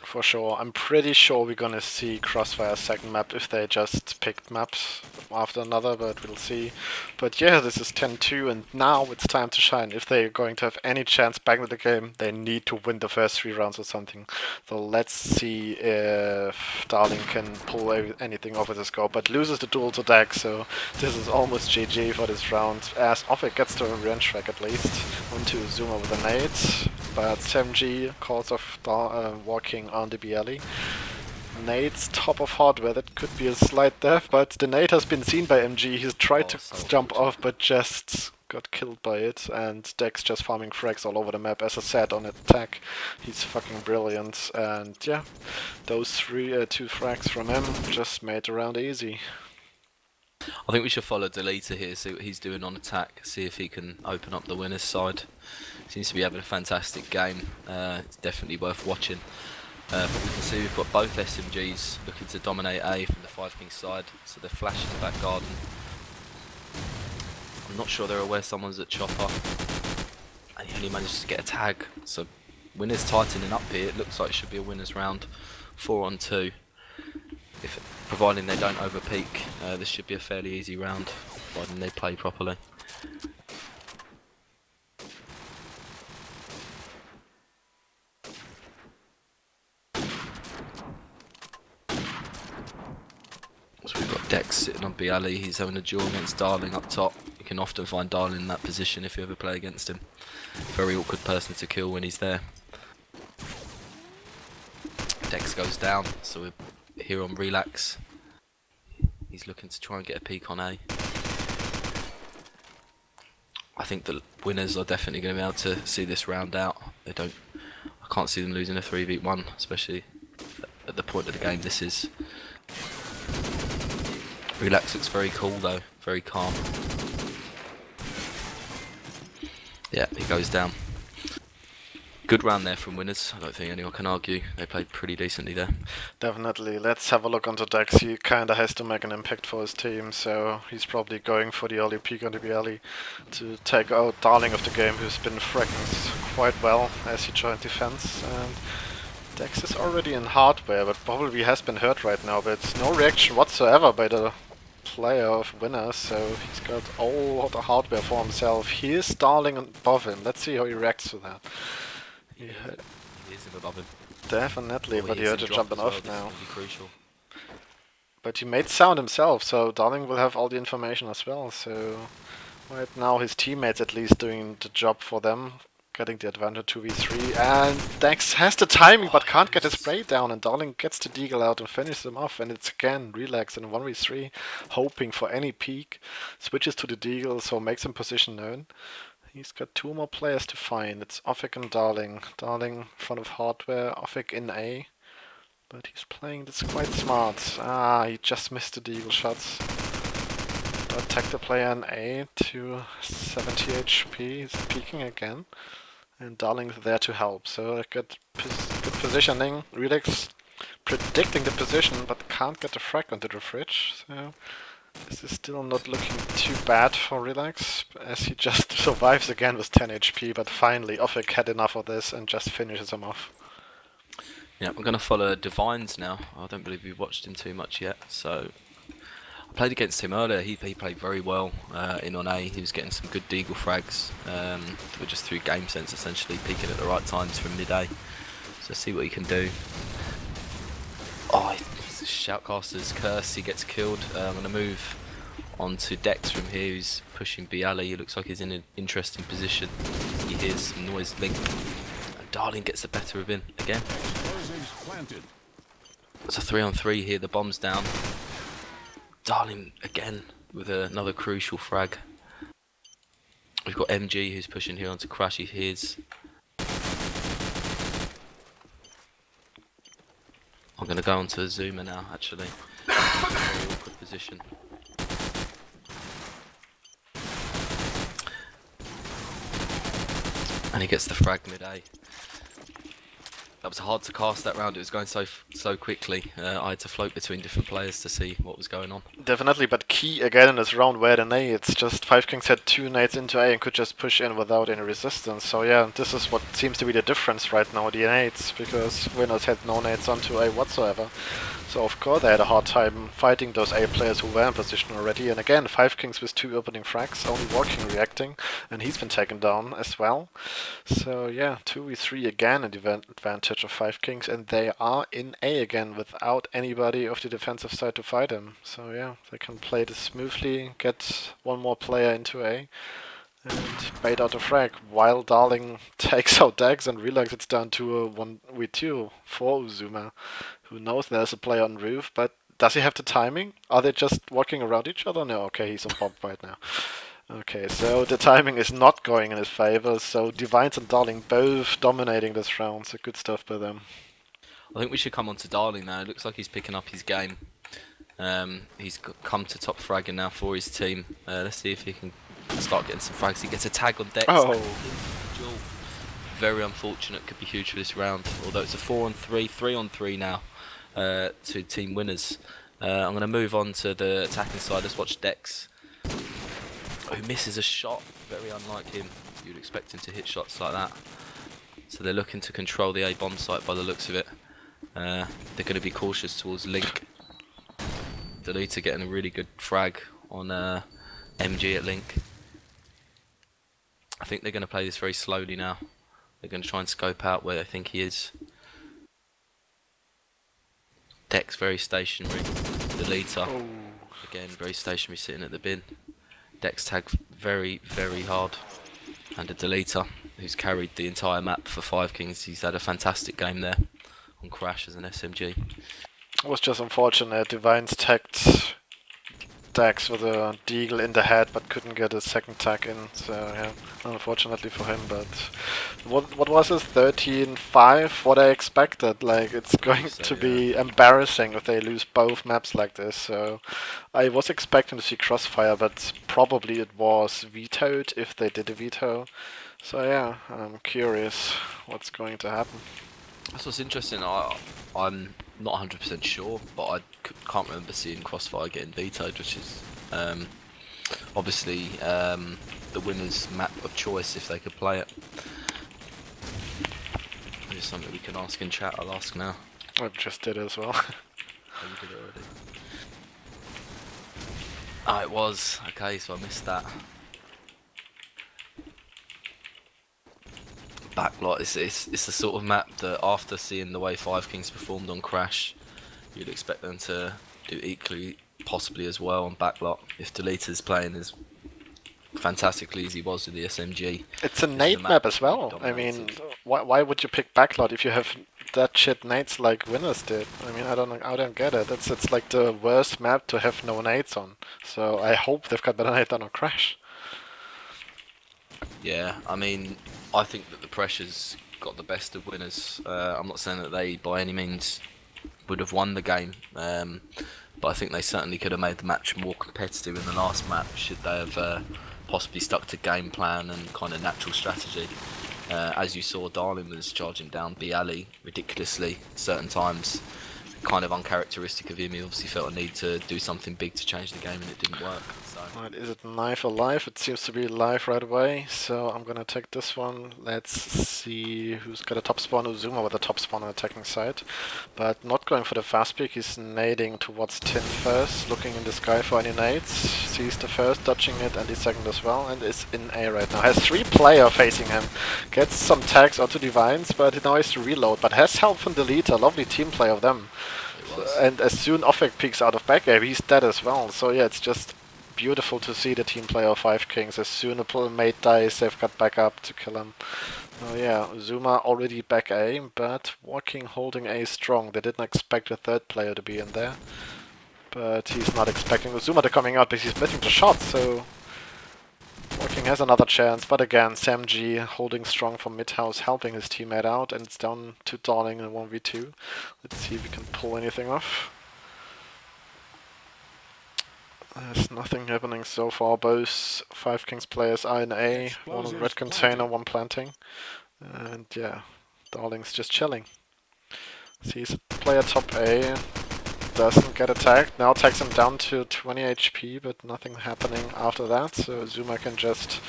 For sure. I'm pretty sure we're gonna see Crossfire second map if they just picked maps after another, but we'll see. But yeah, this is 10-2 and now it's time to shine. If they're going to have any chance back in the game, they need to win the first 3 rounds or something. So let's see if Darling can pull anything off with the scope, but loses the duel to Dax, so this is almost GG for this round. As Offic gets to a revenge track at least. Onto Zuma with a nade. But 7G calls off walking on the BLE. Nade's top of hardware, that could be a slight death, but the nade has been seen by MG. He's tried to jump off, but just got killed by it. And Dex just farming frags all over the map. As I said, on attack, he's fucking brilliant. And yeah, those 2 frags from him just made the round easy. I think we should follow Deleter here, see what he's doing on attack, see if he can open up the winner's side. Seems to be having a fantastic game. It's definitely worth watching. But we can see we've got both SMGs looking to dominate A from the 5Kings side, so they're flashing the back garden. I'm not sure they're aware someone's at chopper, and he only manages to get a tag, so winners tightening up here. It looks like it should be a winner's round, 4 on 2. Providing they don't overpeak, this should be a fairly easy round, providing they play properly. So we've got Dex sitting on B Ali, he's having a duel against Darling up top. You can often find Darling in that position if you ever play against him. Very awkward person to kill when he's there. Dex goes down, so we're here on Relax. He's looking to try and get a peek on A. I think the winners are definitely going to be able to see this round out. I can't see them losing a 3v1, especially at the point of the game this is. Relax looks very cool though, very calm. Yeah, he goes down. Good round there from winners. I don't think anyone can argue. They played pretty decently there. Definitely. Let's have a look onto Dex. He kinda has to make an impact for his team, so he's probably going for the early peak on the early to take out Darling of the game, who's been fragging quite well as he joined defense. And Dex is already in hardware, but probably has been hurt right now, but it's no reaction whatsoever by the player of winners, so he's got all the hardware for himself. He is Darling above him. Let's see how he reacts to that. He is above him. Definitely, but he had to jump off now. Crucial. But he made sound himself, so Darling will have all the information as well. So right now his teammates at least doing the job for them, getting the advantage 2v3. And Dex has the timing but can't get his spray down, and Darling gets the deagle out and finishes him off. And it's again Relax in 1v3, hoping for any peak. Switches to the deagle, so makes him position known. He's got 2 more players to find. It's Offik and Darling. Darling in front of hardware, Offik in A. But he's playing this quite smart. He just missed the deagle shots. Attack the player in A to 70 HP. He's peeking again. And Darling's there to help. So good positioning. Relax predicting the position, but can't get the frag onto the fridge. So this is still not looking too bad for Relax, as he just survives again with 10 HP, but finally Offik had enough of this and just finishes him off. Yeah, we're going to follow Divines now. I don't believe we've watched him too much yet, so I played against him earlier. He played very well in on A. He was getting some good deagle frags that were just through game sense, essentially, peeking at the right times from mid-A. So see what he can do. Oh, Shoutcaster's curse, he gets killed. I'm going to move on to Dex from here, who's pushing B Ali. He looks like he's in an interesting position. He hears some noise link. And Darling gets the better of him again. It's a 3 on 3 here, the bomb's down. Darling again with another crucial frag. We've got MG who's pushing here onto Crash, he hears. I'm going to go onto a zoomer now, actually. Very awkward position. And he gets the frag mid-A. That was hard to cast that round, it was going so quickly. I had to float between different players to see what was going on. Definitely, but key again in this round where the nades, just 5Kings had 2 nades into A and could just push in without any resistance. So yeah, this is what seems to be the difference right now, the nades, because winners had no nades onto A whatsoever. So of course they had a hard time fighting those A players who were in position already. And again, 5Kings with 2 opening frags, only Walking reacting, and he's been taken down as well. So yeah, 2v3 again, an advantage of 5Kings, and they are in A again without anybody of the defensive side to fight him. So yeah, they can play this smoothly, get 1 more player into A, and bait out a frag, while Darling takes out Dex and Relax. It's down to a 1v2 for Uzuma, who knows there's a player on roof, but does he have the timing? Are they just walking around each other? No, okay, he's on bomb right now. Okay, so the timing is not going in his favor, so Divines and Darling both dominating this round, so good stuff by them. I think we should come on to Darling now. It looks like he's picking up his game. He's come to top fragging now for his team. Let's see if he can start getting some frags. He gets a tag on Dex. Oh. very unfortunate, could be huge for this round. Although it's a 4-on-3, 3-on-3 now, to team winners. I'm going to move on to the attacking side. Let's watch Dex, who misses a shot. Very unlike him. You'd expect him to hit shots like that. So they're looking to control the A bomb site by the looks of it. They're going to be cautious towards Link. Delita getting a really good frag on MG at Link. I think they're going to play this very slowly now. They're going to try and scope out where they think he is. Dex very stationary. Delita again very stationary, sitting at the bin. Dex tagged very, very hard. And a Delita who's carried the entire map for 5Kings. He's had a fantastic game there on Crash as an SMG. It was just unfortunate. Divines tagged Dex with a deagle in the head, but couldn't get a second tag in. So yeah, unfortunately for him. But what was this? 13-5? What I expected. Like, it's going to be embarrassing if they lose both maps like this. So I was expecting to see Crossfire, but probably it was vetoed if they did a veto. So yeah, I'm curious what's going to happen. That's what's interesting. I'm not 100% sure, but I can't remember seeing Crossfire getting vetoed, which is obviously the winner's map of choice if they could play it. It's something we can ask in chat. I'll ask now. I just did as well. Oh, you did it already. Ah, it was. Okay, so I missed that. Backlot, it's the sort of map that after seeing the way 5Kings performed on Crash, you'd expect them to do equally, possibly as well on Backlot. If Delita's playing as fantastically as he was with the SMG. It's a nade map as well. I mean, why would you pick Backlot if you have that shit nades like winners did? I mean, I don't get it. It's like the worst map to have no nades on. So I hope they've got better nades on Crash. Yeah, I mean, I think that the pressure's got the best of winners. I'm not saying that they, by any means, would have won the game, but I think they certainly could have made the match more competitive in the last map, should they have possibly stuck to game plan and kind of natural strategy. As you saw, Darling was charging down B alley ridiculously certain times. Kind of uncharacteristic of him. He obviously felt a need to do something big to change the game, and it didn't work. So. Right, is it knife or live? It seems to be live right away, so I'm gonna take this one. Let's see who's got a top spawn. Uzuma with a top spawn on the attacking side, but not going for the fast pick. He's nading towards Tin first, looking in the sky for any nades. Sees the first, dodging it, and the second as well, and is in A right now. Has 3 players facing him. Gets some tags onto Divines, but now has to reload. But has help from Delita. Lovely team play of them. And as soon Offek peeks out of back air, he's dead as well. So yeah, it's just beautiful to see the team play of 5Kings. As soon as a mate dies, they've got back up to kill him. Oh yeah, Zuma already back A, but walking, holding A strong. They didn't expect a third player to be in there. But he's not expecting Zuma to coming out because he's missing the shot, so Walking has another chance, but again, Sam G holding strong from mid-house, helping his teammate out, and it's down to Darling in 1v2. Let's see if we can pull anything off. There's nothing happening so far. Both 5Kings players are in A, one on red container, one planting. And yeah, Darling's just chilling. Sees a player top A, doesn't get attacked. Now takes him down to 20 HP, but nothing happening after that. So Zuma can just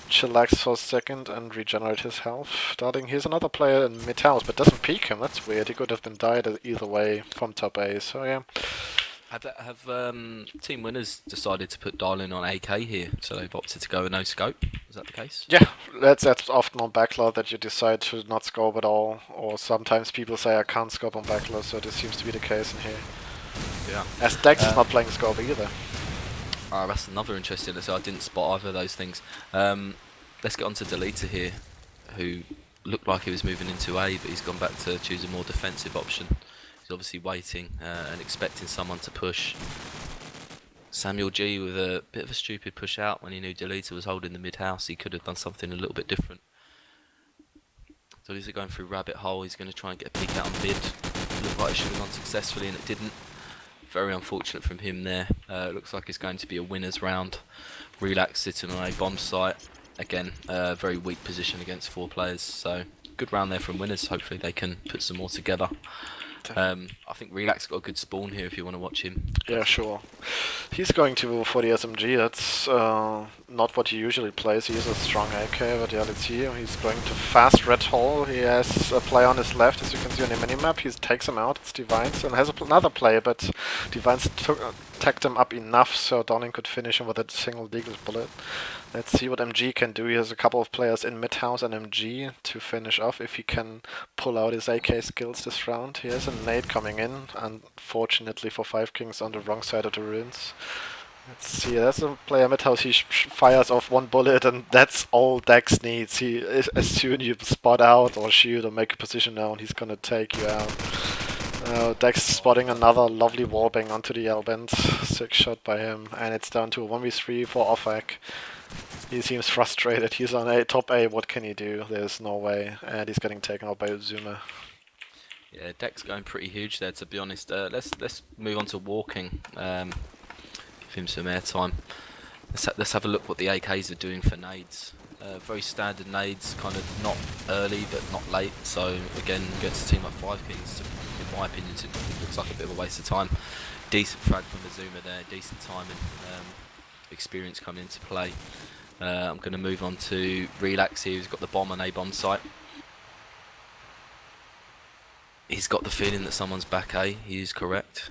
chillax for a second and regenerate his health. Darling, here's another player in mid-house, but doesn't peek him. That's weird. He could have been died either way from top A. So yeah. Have team winners decided to put Darling on AK here, so they've opted to go with no scope? Is that the case? Yeah, that's often on Backlot that you decide to not scope at all, or sometimes people say I can't scope on Backlot, so this seems to be the case in here. Yeah. As Dex is not playing scope either. That's another interesting, so I didn't spot either of those things. Let's get on to Delita here, who looked like he was moving into A, but he's gone back to choose a more defensive option. He's obviously waiting and expecting someone to push. Samuel G with a bit of a stupid push out when he knew Delita was holding the mid-house. He could have done something a little bit different. Delita going through rabbit hole. He's going to try and get a peek out on mid. Looked like it should have gone successfully and it didn't. Very unfortunate from him there. Looks like it's going to be a winner's round. Relax sitting on a bomb site. Again, very weak position against 4 players. So good round there from winners. Hopefully they can put some more together. I think Relax got a good spawn here if you want to watch him. Yeah, sure. He's going to for the SMG. That's not what he usually plays. He is a strong AK, but yeah, let's see. He's going to fast red hole. He has a player on his left, as you can see on the minimap. He takes him out. It's Divines and has another player, but Divines tagged him up enough so Downing could finish him with a single legal bullet. Let's see what MG can do. He has a couple of players in mid-house and MG to finish off if he can pull out his AK skills this round. He has a nade coming in, unfortunately for 5Kings on the wrong side of the ruins. Let's see, there's a player mid-house. He fires off one bullet and that's all Dex needs. As soon you spot out or shoot or make a position down, he's gonna take you out. Dex spotting another lovely wallbang onto the L-bend. 6 shot by him, and it's down to a 1v3 for Offak. He seems frustrated. He's on top A. What can he do? There's no way, and he's getting taken out by Uzuma. Yeah, Dex going pretty huge there, to be honest. Let's move on to walking. Give him some airtime. Let's have a look what the AKs are doing for nades. Very standard nades, kind of not early but not late. So again, against a team like 5Kings, in my opinion, it looks like a bit of a waste of time. Decent frag from Azuma there, decent time and experience coming into play. I'm going to move on to Relax here, who's got the bomb on A bomb site. He's got the feeling that someone's back A, he is correct.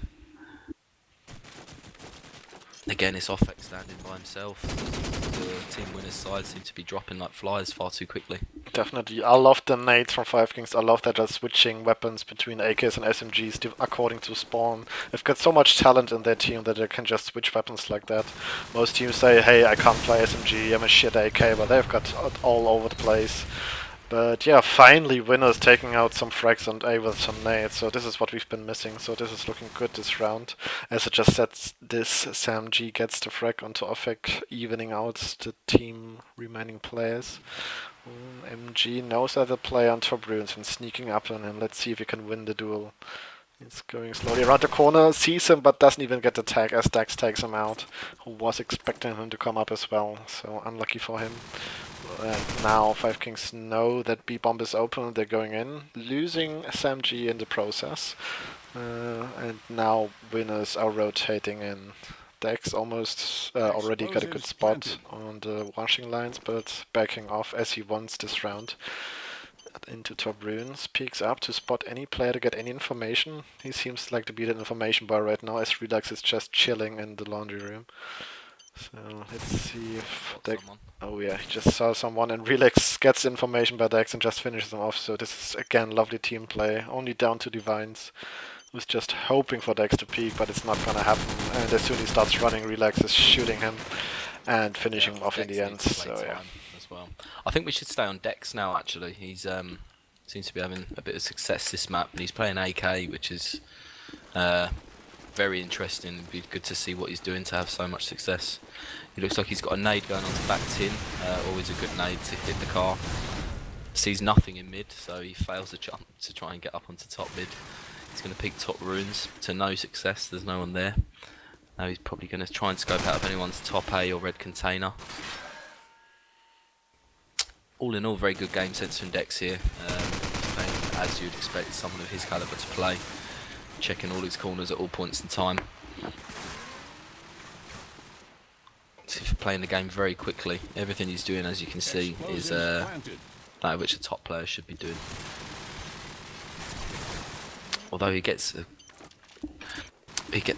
Again, it's Offek standing by himself. The team winners side seem to be dropping like flies far too quickly. Definitely. I love the nades from 5Kings. I love that they're switching weapons between AKs and SMGs according to spawn. They've got so much talent in their team that they can just switch weapons like that. Most teams say, hey, I can't play SMG, I'm a shit AK, but they've got it all over the place. But yeah, finally winners taking out some frags on A with some nades, so this is what we've been missing, so this is looking good this round. As I just said, this SamG gets the frag onto Offek, evening out the team remaining players. MG knows that the player on top ruins and sneaking up on him. Let's see if he can win the duel. He's going slowly around the corner, sees him but doesn't even get the tag as Dax takes him out, who was expecting him to come up as well, so unlucky for him. And now 5Kings know that B-bomb is open, they're going in, losing SMG in the process. And now winners are rotating in. Dex almost already got a good spot on the washing lines, but backing off as he wants this round. Into top ruins, peeks up to spot any player to get any information. He seems like to be the information bar right now as Relax is just chilling in the laundry room. So let's see if Dex... Oh yeah, he just saw someone and Relax gets information by Dex and just finishes him off. So this is again lovely team play, only down to Divines, who's just hoping for Dex to peek, but it's not gonna happen. And as soon as he starts running, Relax is shooting him and finishing him off in the end. So yeah. Well, I think we should stay on Dex now. Actually, he's seems to be having a bit of success this map, and he's playing AK, which is very interesting. It'd be good to see what he's doing to have so much success. He looks like he's got a nade going on to back tin. Always a good nade to hit the car. Sees nothing in mid, so he fails a jump to try and get up onto top mid. He's going to peek top ruins to no success. There's no one there. Now he's probably going to try and scope out if anyone's top A or red container. All in all, very good game sense from Dex here. Playing as you'd expect someone of his caliber to play. Checking all his corners at all points in time. So playing the game very quickly. Everything he's doing, as you can see, is that which a top player should be doing. Although he gets...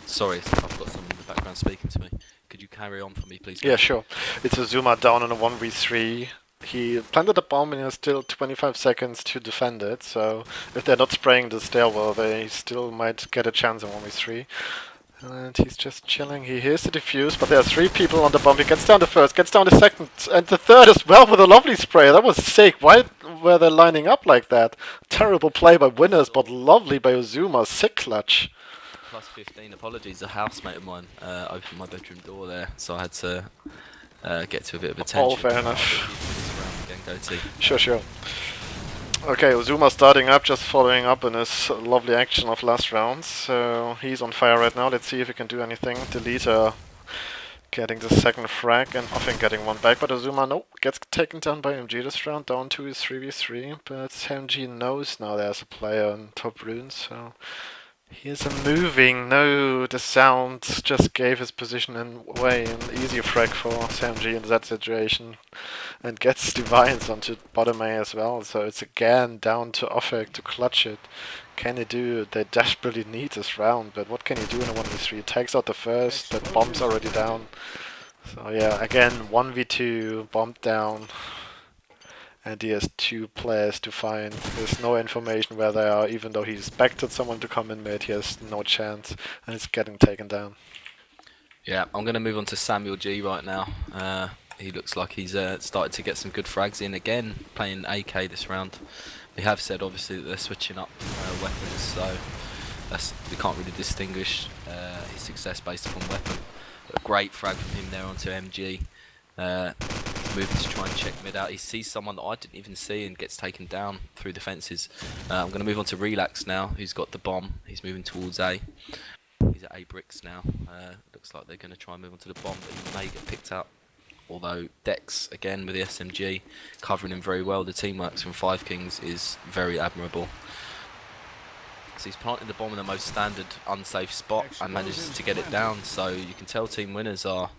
Sorry, I've got someone in the background speaking to me. Could you carry on for me, please? Yeah, sure. It's a Zuma down in a 1v3. He planted a bomb and he has still 25 seconds to defend it, so if they're not spraying the stairwell, they still might get a chance in 1v3. And he's just chilling. He hears the defuse, but there are 3 people on the bomb. He gets down the first, gets down the second, and the third as well with a lovely spray. That was sick. Why were they lining up like that? Terrible play by winners, but lovely by Uzuma. Sick clutch. Plus 15. Apologies, a housemate of mine opened my bedroom door there, so I had to get to a bit of attention. Oh, fair enough. Again, sure. Okay, Uzuma starting up, just following up on his lovely action of last round. So he's on fire right now. Let's see if he can do anything. Deleter getting the second frag and often getting one back, but Azuma, nope, gets taken down by MG this round, down to 3v3, but MG knows now there's a player on top runes, so here's a moving. No, the sound just gave his position away. An easy frag for SMG in that situation. And gets Divines onto bottom A as well. So it's again down to Offek to clutch it. Can he do it? They desperately need this round, but what can he do in a 1v3? Takes out the first, that bomb's already down. So yeah, again 1v2, bomb down. And he has two players to find. There's no information where they are, even though he expected someone to come in mid, he has no chance, and it's getting taken down. Yeah, I'm going to move on to Samuel G right now. He looks like he's started to get some good frags in again, playing AK this round. We have said obviously that they're switching up weapons, so we can't really distinguish his success based upon weapon. But a great frag from him there onto MG. Moving to try and check mid out. He sees someone that I didn't even see and gets taken down through the fences. I'm going to move on to Relax now, who's got the bomb. He's moving towards A. He's at A bricks now. Looks like they're going to try and move on to the bomb, but he may get picked up. Although Dex, again with the SMG, covering him very well. The teamwork from 5Kings is very admirable. So he's planting the bomb in the most standard, unsafe spot and manages to get it down. So you can tell team winners are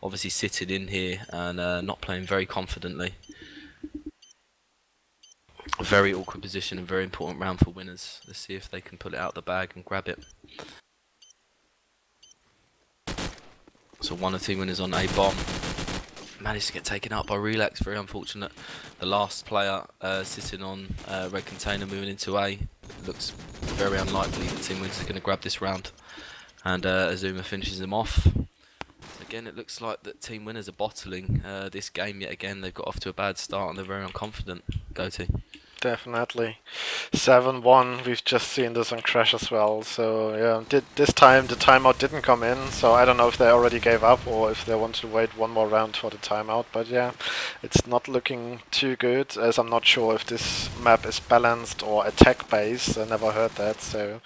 obviously sitting in here and not playing very confidently. A very awkward position and very important round for winners. Let's see if they can pull it out of the bag and grab it. So one of the team winners on A bomb. Managed to get taken out by Relax, very unfortunate. The last player sitting on red container moving into A. Looks very unlikely the team winners are going to grab this round. And Azuma finishes them off. Again, it looks like that team winners are bottling this game yet again. They've got off to a bad start and they're very unconfident. Go team. Definitely. 7-1, we've just seen this on Crash as well, so yeah, this time the timeout didn't come in, so I don't know if they already gave up or if they want to wait one more round for the timeout, but yeah, it's not looking too good, as I'm not sure if this map is balanced or attack based. I never heard that, so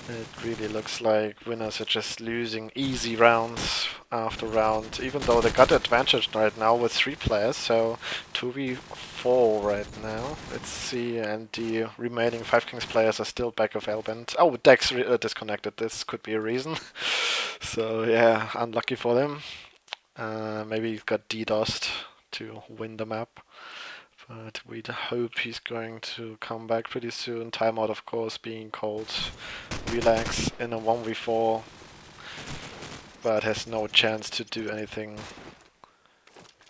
it really looks like winners are just losing easy rounds after round, even though they got advantage right now with 3 players, so 2v4 right now. Let's see, and the remaining 5Kings players are still back of Elbent. Oh, Dex disconnected, this could be a reason. So yeah, unlucky for them. Maybe he got DDoSed to win the map. But we'd hope he's going to come back pretty soon. Timeout, of course, being called. Relax in a 1v4. But has no chance to do anything.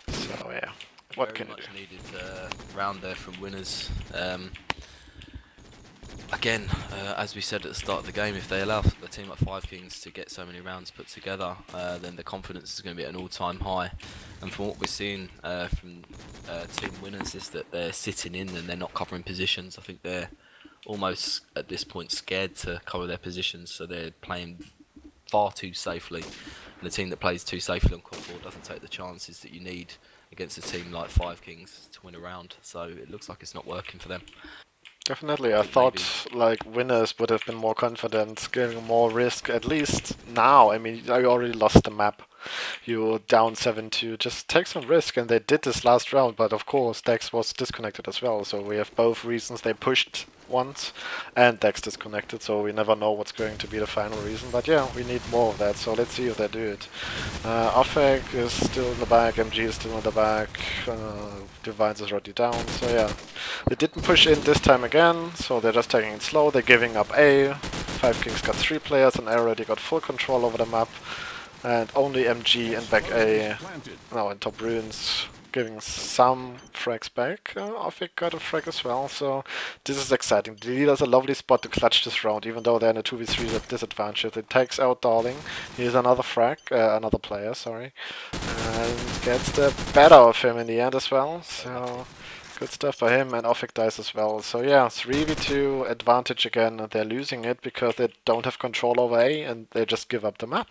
So yeah, what can you do? Very much needed round there from winners. Again, as we said at the start of the game, if they allow a team like 5Kings to get so many rounds put together, then the confidence is going to be at an all-time high. And from what we're seeing from team winners is that they're sitting in and they're not covering positions. I think they're almost at this point scared to cover their positions, so they're playing far too safely, and a team that plays too safely on Core 4 doesn't take the chances that you need against a team like 5Kings to win a round, so it looks like it's not working for them. Definitely, I thought like winners would have been more confident, giving more risk, at least now. I mean, you already lost the map. You're down 7-2, just take some risk, and they did this last round, but of course Dex was disconnected as well, so we have both reasons. They pushed once, and Dex disconnected, so we never know what's going to be the final reason, but yeah, we need more of that, so let's see if they do it. Offek is still in the back, MG is still in the back, Divines is already down, so yeah. They didn't push in this time again, so they're just taking it slow, they're giving up A. 5Kings got 3 players and already got full control over the map. And only MG and back A, now in top runes, giving some frags back. Offik got a frag as well, so this is exciting. The leader's a lovely spot to clutch this round, even though they're in a 2v3 at disadvantage. It takes out Darling, here's another frag, another player, sorry, and gets the better of him in the end as well, so good stuff by him, and Offik dies as well. So yeah, 3v2 advantage again, and they're losing it because they don't have control over A, and they just give up the map.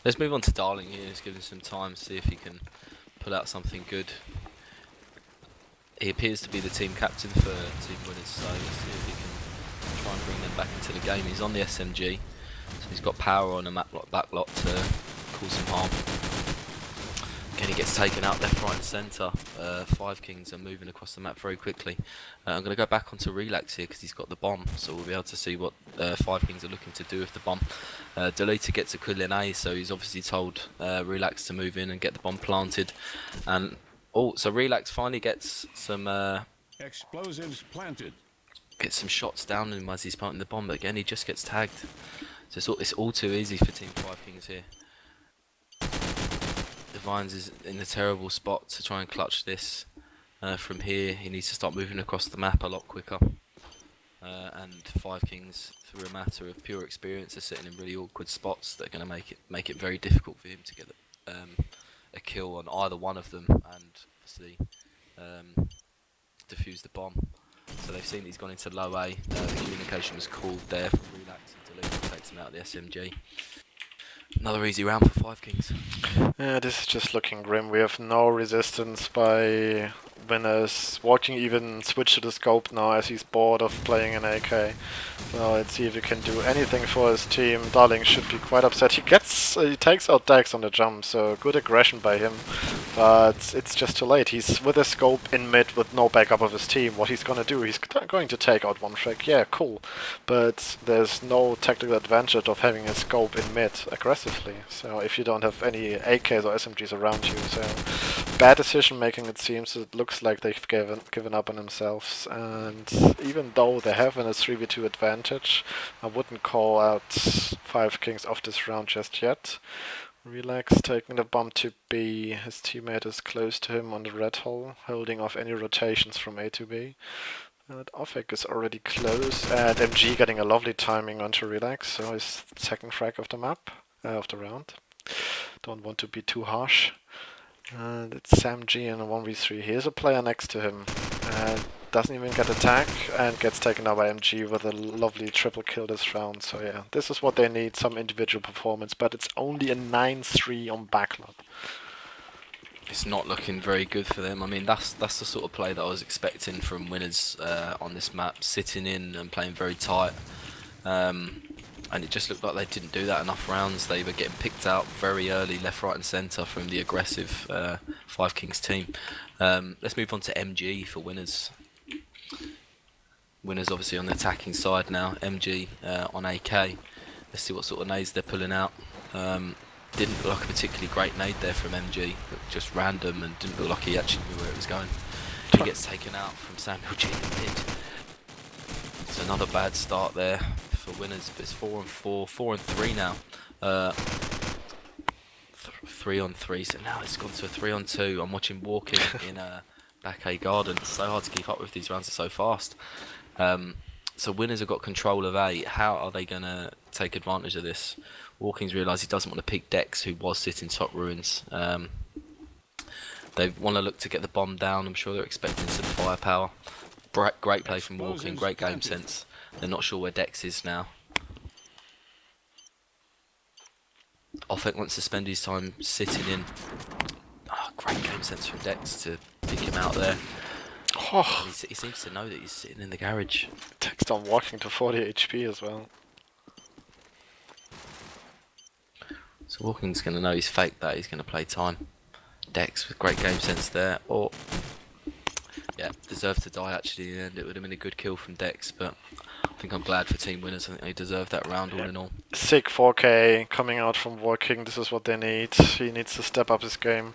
Let's move on to Darling here. Let's give him some time, see if he can pull out something good. He appears to be the team captain for team winners, so let's see if he can try and bring them back into the game. He's on the SMG, so he's got power on a map like Backlot to cause some harm. Again, he gets taken out left, right and centre. 5Kings are moving across the map very quickly. I'm going to go back onto Relax here because he's got the bomb, so we'll be able to see what 5Kings are looking to do with the bomb. Deleter gets a kill in A, so he's obviously told Relax to move in and get the bomb planted. And so Relax finally gets some explosives planted. Gets some shots down him as he's planting the bomb, but again he just gets tagged. So it's all too easy for Team 5Kings here. Divines is in a terrible spot to try and clutch this. From here, he needs to start moving across the map a lot quicker. And 5Kings, through a matter of pure experience, are sitting in really awkward spots that are going to make it very difficult for him to get a kill on either one of them, and obviously defuse the bomb. So they've seen he's gone into low A. The communication was called there from Relax and Deleter takes him out of the SMG. Another easy round for 5Kings. Yeah, this is just looking grim. We have no resistance by Winners. Walking even switch to the scope now as he's bored of playing an AK. So let's see if he can do anything for his team. Darling should be quite upset. He takes out Dax on the jump, so good aggression by him. But it's just too late. He's with a scope in mid with no backup of his team. What he's gonna do, he's going to take out one frag. Yeah, cool. But there's no tactical advantage of having a scope in mid aggressively. So if you don't have any AKs or SMGs around you, so bad decision making it seems. It looks like they've given up on themselves. And even though they have a 3v2 advantage, I wouldn't call out 5Kings off this round just yet. Relax, taking the bomb to B. His teammate is close to him on the red hole, holding off any rotations from A to B. And Offek is already close, and MG getting a lovely timing onto Relax, so his second frag of the map, of the round. Don't want to be too harsh. And it's Sam G in a 1v3. Here's a player next to him, and doesn't even get attack, and gets taken out by MG with a lovely triple kill this round. So yeah, this is what they need, some individual performance, but it's only a 9-3 on Backlot. It's not looking very good for them. I mean, that's the sort of play that I was expecting from Winners on this map, sitting in and playing very tight. And it just looked like they didn't do that enough rounds. They were getting picked out very early, left, right and centre from the aggressive 5Kings team. Let's move on to MG for Winners. Winners obviously on the attacking side now. MG on AK. Let's see what sort of nades they're pulling out. Didn't look like a particularly great nade there from MG. Looked just random and didn't look like he actually knew where it was going. He gets taken out from Samuel G in mid. It's another bad start there for Winners, but it's 4-4, 4-3 now. 3-on-3, so now it's gone to a 3-on-2. I'm watching Walking in back A garden. It's so hard to keep up with, these rounds are so fast. So Winners have got control of A. How are they going to take advantage of this? Walking's realised he doesn't want to pick Dex, who was sitting top ruins. They want to look to get the bomb down. I'm sure they're expecting some firepower. Great play from Walking, great game sense. They're not sure where Dex is now. Offek wants to spend his time sitting in. Oh, great game sense from Dex to pick him out there. Oh. He seems to know that he's sitting in the garage. Text on Walking to 40 HP as well. So Walking's going to know he's faked that, he's going to play time. Dex with great game sense there. Or, yeah, deserved to die actually in the end. It would have been a good kill from Dex, but I think I'm glad for Team Winners. I think they deserved that round all in all. Sick 4K coming out from Walking. This is what they need. He needs to step up his game.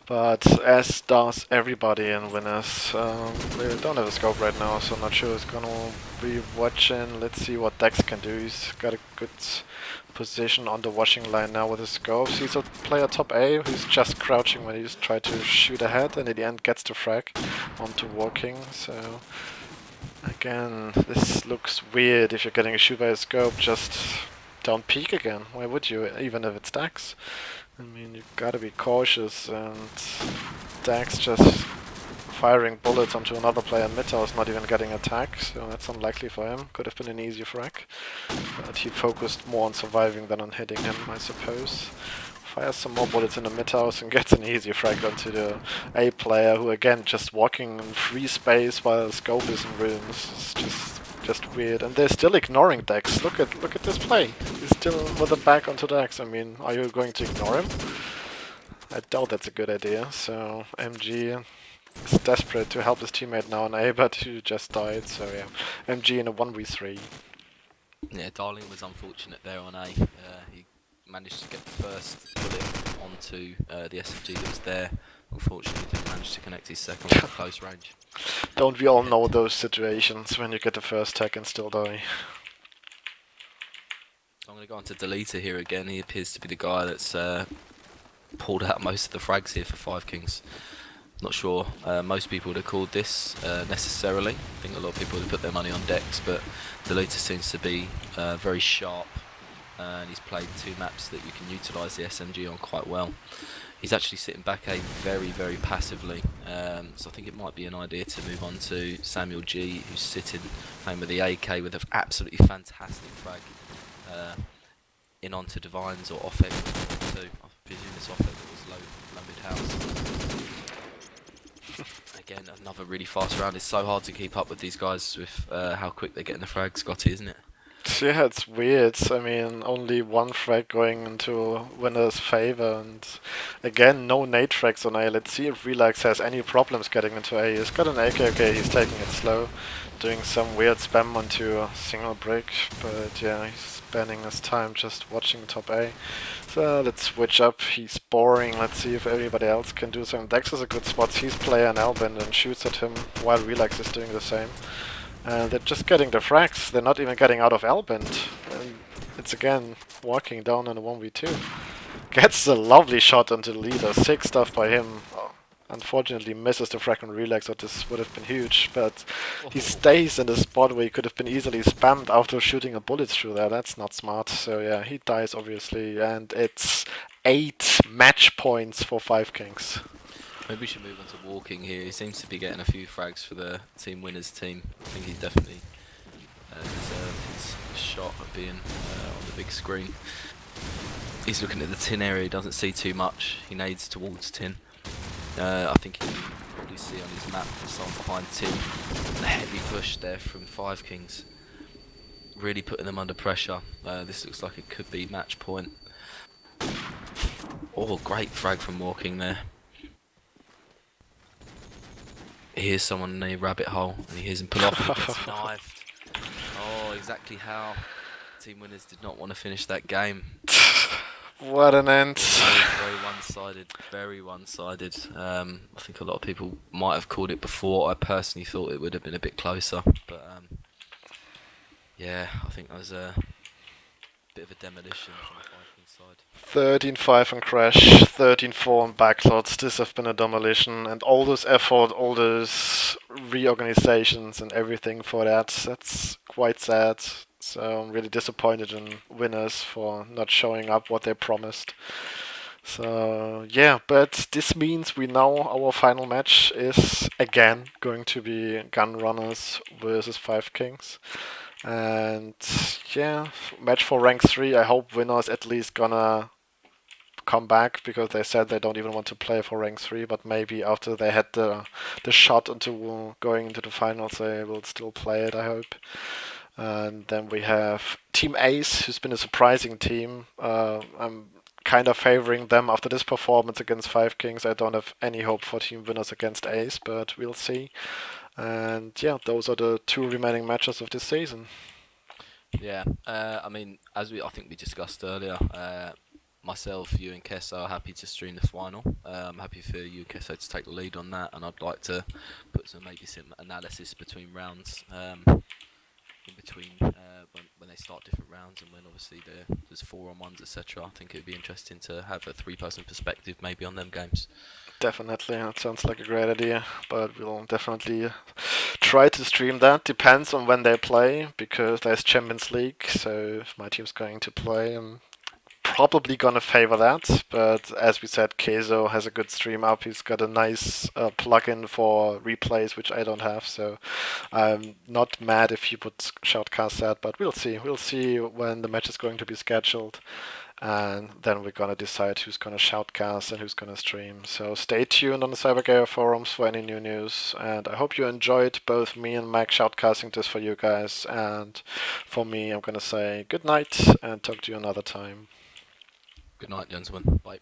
But as does everybody in Winners. We don't have a scope right now, so I'm not sure who's gonna be watching. Let's see what Dex can do. He's got a good position on the washing line now with his scopes. He's a player top A who's just crouching when he's trying to shoot ahead, and in the end gets the frag onto Walking. So again, this looks weird. If you're getting a shoot by a scope, just don't peek again. Why would you, even if it's Dax? I mean, you gotta be cautious, and Dax just firing bullets onto another player in mid tower is not even getting attack, so that's unlikely for him. Could have been an easy frag, but he focused more on surviving than on hitting him, I suppose. fires some more bullets in the mid house and gets an easy frag onto the A player, who again just walking in free space while the scope is in ruins. It's just weird, and they're still ignoring Dex. Look at this play. He's still with the back onto Dex. I mean, are you going to ignore him? I doubt that's a good idea. So MG is desperate to help his teammate now on A, but he just died. So yeah, MG in a 1v3. Yeah, Darling was unfortunate there on A. He managed to get the first bullet onto the SMG that was there. Unfortunately, didn't manage to connect his second from close range. Don't we all know those situations when you get the first tag and still die? I'm going to go on to Deleter here again. He appears to be the guy that's pulled out most of the frags here for 5Kings. Not sure most people would have called this necessarily. I think a lot of people would have put their money on Dex, but Deleter seems to be very sharp, and he's played 2 maps that you can utilise the SMG on quite well. He's actually sitting back A very, very passively, so I think it might be an idea to move on to Samuel G, who's sitting playing with the AK with an absolutely fantastic frag in onto Divines or off-egg too. I presume it's off-egg that was low mid-house. Again, another really fast round. It's so hard to keep up with these guys with how quick they're getting the frags, Scotty, isn't it? Yeah, it's weird. I mean, only 1 frag going into winner's favor, and again, no nade frags on A. Let's see if Relax has any problems getting into A. He's got an AK, okay, he's taking it slow, doing some weird spam onto a single brick, but yeah, he's spending his time just watching top A. So let's switch up. He's boring. Let's see if everybody else can do something. Dex is a good spot. He's player an Albin and shoots at him while Relax is doing the same. They're just getting the frags, they're not even getting out of Albint. And it's again walking down on a 1v2. Gets a lovely shot onto the leader, sick stuff by him. Oh, unfortunately misses the frag on Relax, or this would have been huge, but he stays in the spot where he could have been easily spammed after shooting a bullet through there. That's not smart. So yeah, he dies obviously, and it's 8 match points for 5Kings. Maybe we should move on to Walking here. He seems to be getting a few frags for the team winners team. I think he definitely deserved his shot at being on the big screen. He's looking at the tin area, he doesn't see too much. He nades towards tin. I think you can probably see on his map there's someone behind tin. A heavy push there from 5Kings. Really putting them under pressure. This looks like it could be match point. Oh, great frag from Walking there. He hears someone in a rabbit hole and he hears him pull off and he gets knifed. Oh, exactly how team winners did not want to finish that game. What an end. Very one-sided, very one-sided. I think a lot of people might have called it before. I personally thought it would have been a bit closer, but yeah, I think that was a bit of a demolition from the 5Kings side. 13-5 on Crash, 13-4 on Backlot. This have been a demolition, and all this effort, all those reorganizations and everything for that, that's quite sad. So I'm really disappointed in winners for not showing up what they promised. So yeah, but this means we know our final match is again going to be Gunrunners versus 5Kings. And yeah, match for rank 3. I hope winners at least gonna come back, because they said they don't even want to play for rank 3, but maybe after they had the shot into going into the finals they will still play it, I hope. And then we have Team Ace, who's been a surprising team. I'm kind of favoring them after this performance against 5Kings. I don't have any hope for team winners against Ace, but we'll see. And yeah, those are the 2 remaining matches of this season. Yeah, I mean, as I think we discussed earlier, myself, you and Kesso are happy to stream the final. I'm happy for you and Kesso to take the lead on that, and I'd like to put maybe some analysis between rounds, in between when they start different rounds and when obviously there's 4-on-1s, etc. I think it'd be interesting to have a 3-person perspective maybe on them games. Definitely, that sounds like a great idea, but we'll definitely try to stream that. Depends on when they play, because there's Champions League, so if my team's going to play, I'm probably gonna favor that. But as we said, Kezo has a good stream up. He's got a nice plugin for replays, which I don't have, so I'm not mad if he would shoutcast that, but we'll see. We'll see when the match is going to be scheduled. and then we're gonna decide who's gonna shoutcast and who's gonna stream. So stay tuned on the CyberGamer forums for any new news, and I hope you enjoyed both me and Mike shoutcasting this for you guys, and for me I'm gonna say good night and talk to you another time. Good night, gentlemen. Bye.